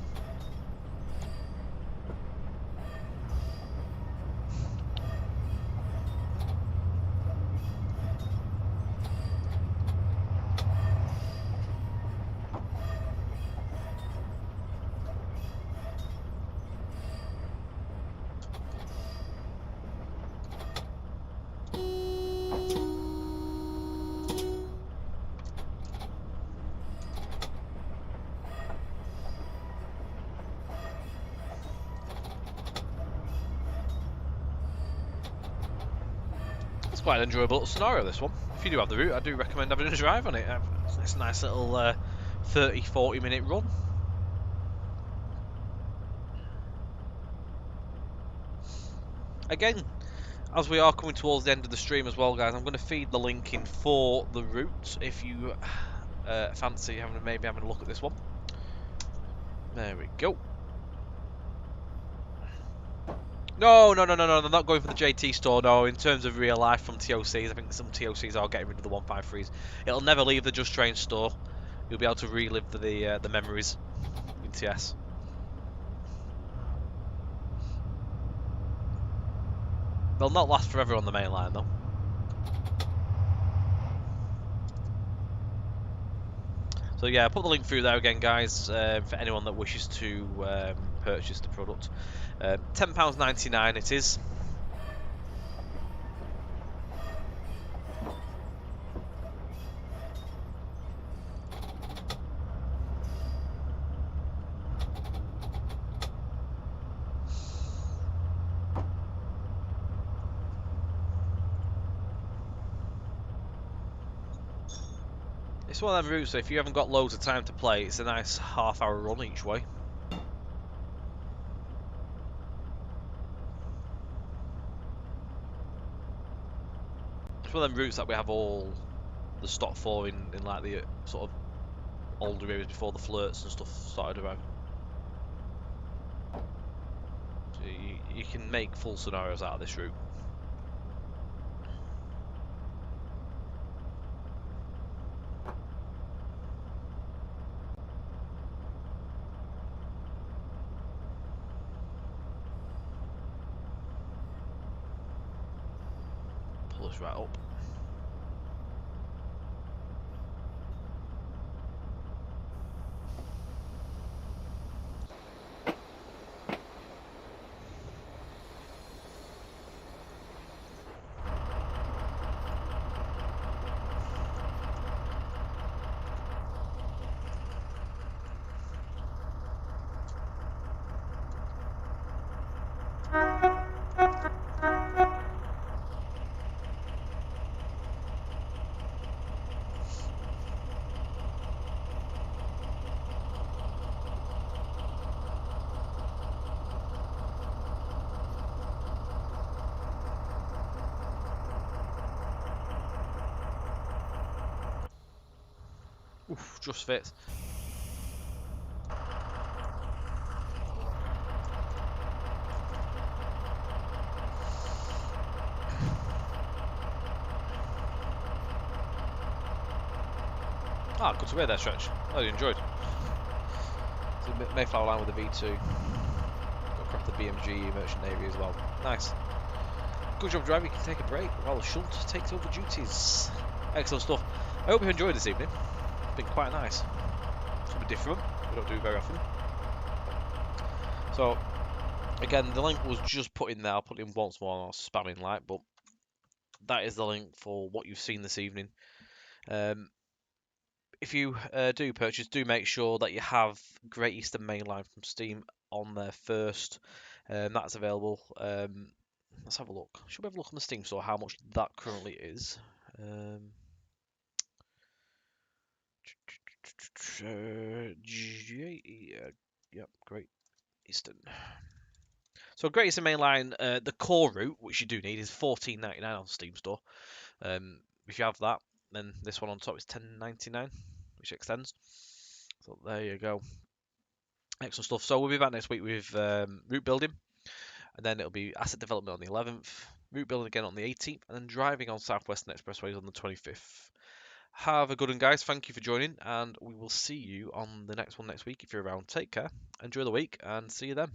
It's quite an enjoyable scenario, this one. If you do have the route, I do recommend having a drive on it. It's a nice little 30-40 minute run. Again, as we are coming towards the end of the stream as well, guys, I'm going to feed the link in for the route if you fancy maybe having a look at this one. There we go. No, they're not going for the JT store, no. In terms of real life from TOCs, I think some TOCs are getting rid of the 153s. It'll never leave the Just Train store. You'll be able to relive the memories in TS. They'll not last forever on the main line, though. So yeah, put the link through there again, guys, for anyone that wishes to purchase the product. £10.99 it is. It's one of them routes, so if you haven't got loads of time to play, it's a nice half-hour run each way. It's one of them routes that we have all the stock for in like the sort of older areas before the flirts and stuff started around. So you can make full scenarios out of this route. Pull us right up. Oof, just fits. Ah, good to hear there, Stretch. Oh, you enjoyed. So Mayflower line with the V2. Got across the BMG Merchant Navy as well. Nice. Good job, driver. You can take a break while Schultz takes over duties. Excellent stuff. I hope you enjoyed this evening. It's been quite nice. Something different. We don't do it very often. So, again, the link was just put in there. I'll put it in once more. I'm spamming like, but that is the link for what you've seen this evening. If you do purchase, do make sure that you have Great Eastern Main Line from Steam on there first. That's available. let's have a look. Should we have a look on the Steam store how much that currently is? Yep, Great Eastern. So Great Eastern Main Line, the core route, which you do need, is $14.99 on Steam store. If you have that, then this one on top is $10.99, which extends. So there you go. Excellent stuff. So we'll be back next week with route building, and then it'll be asset development on the 11th, route building again on the 18th, and then driving on Southwestern Expressways on the 25th. Have a good one, guys. Thank you for joining, and we will see you on the next one next week if you're around. Take care, enjoy the week, and see you then.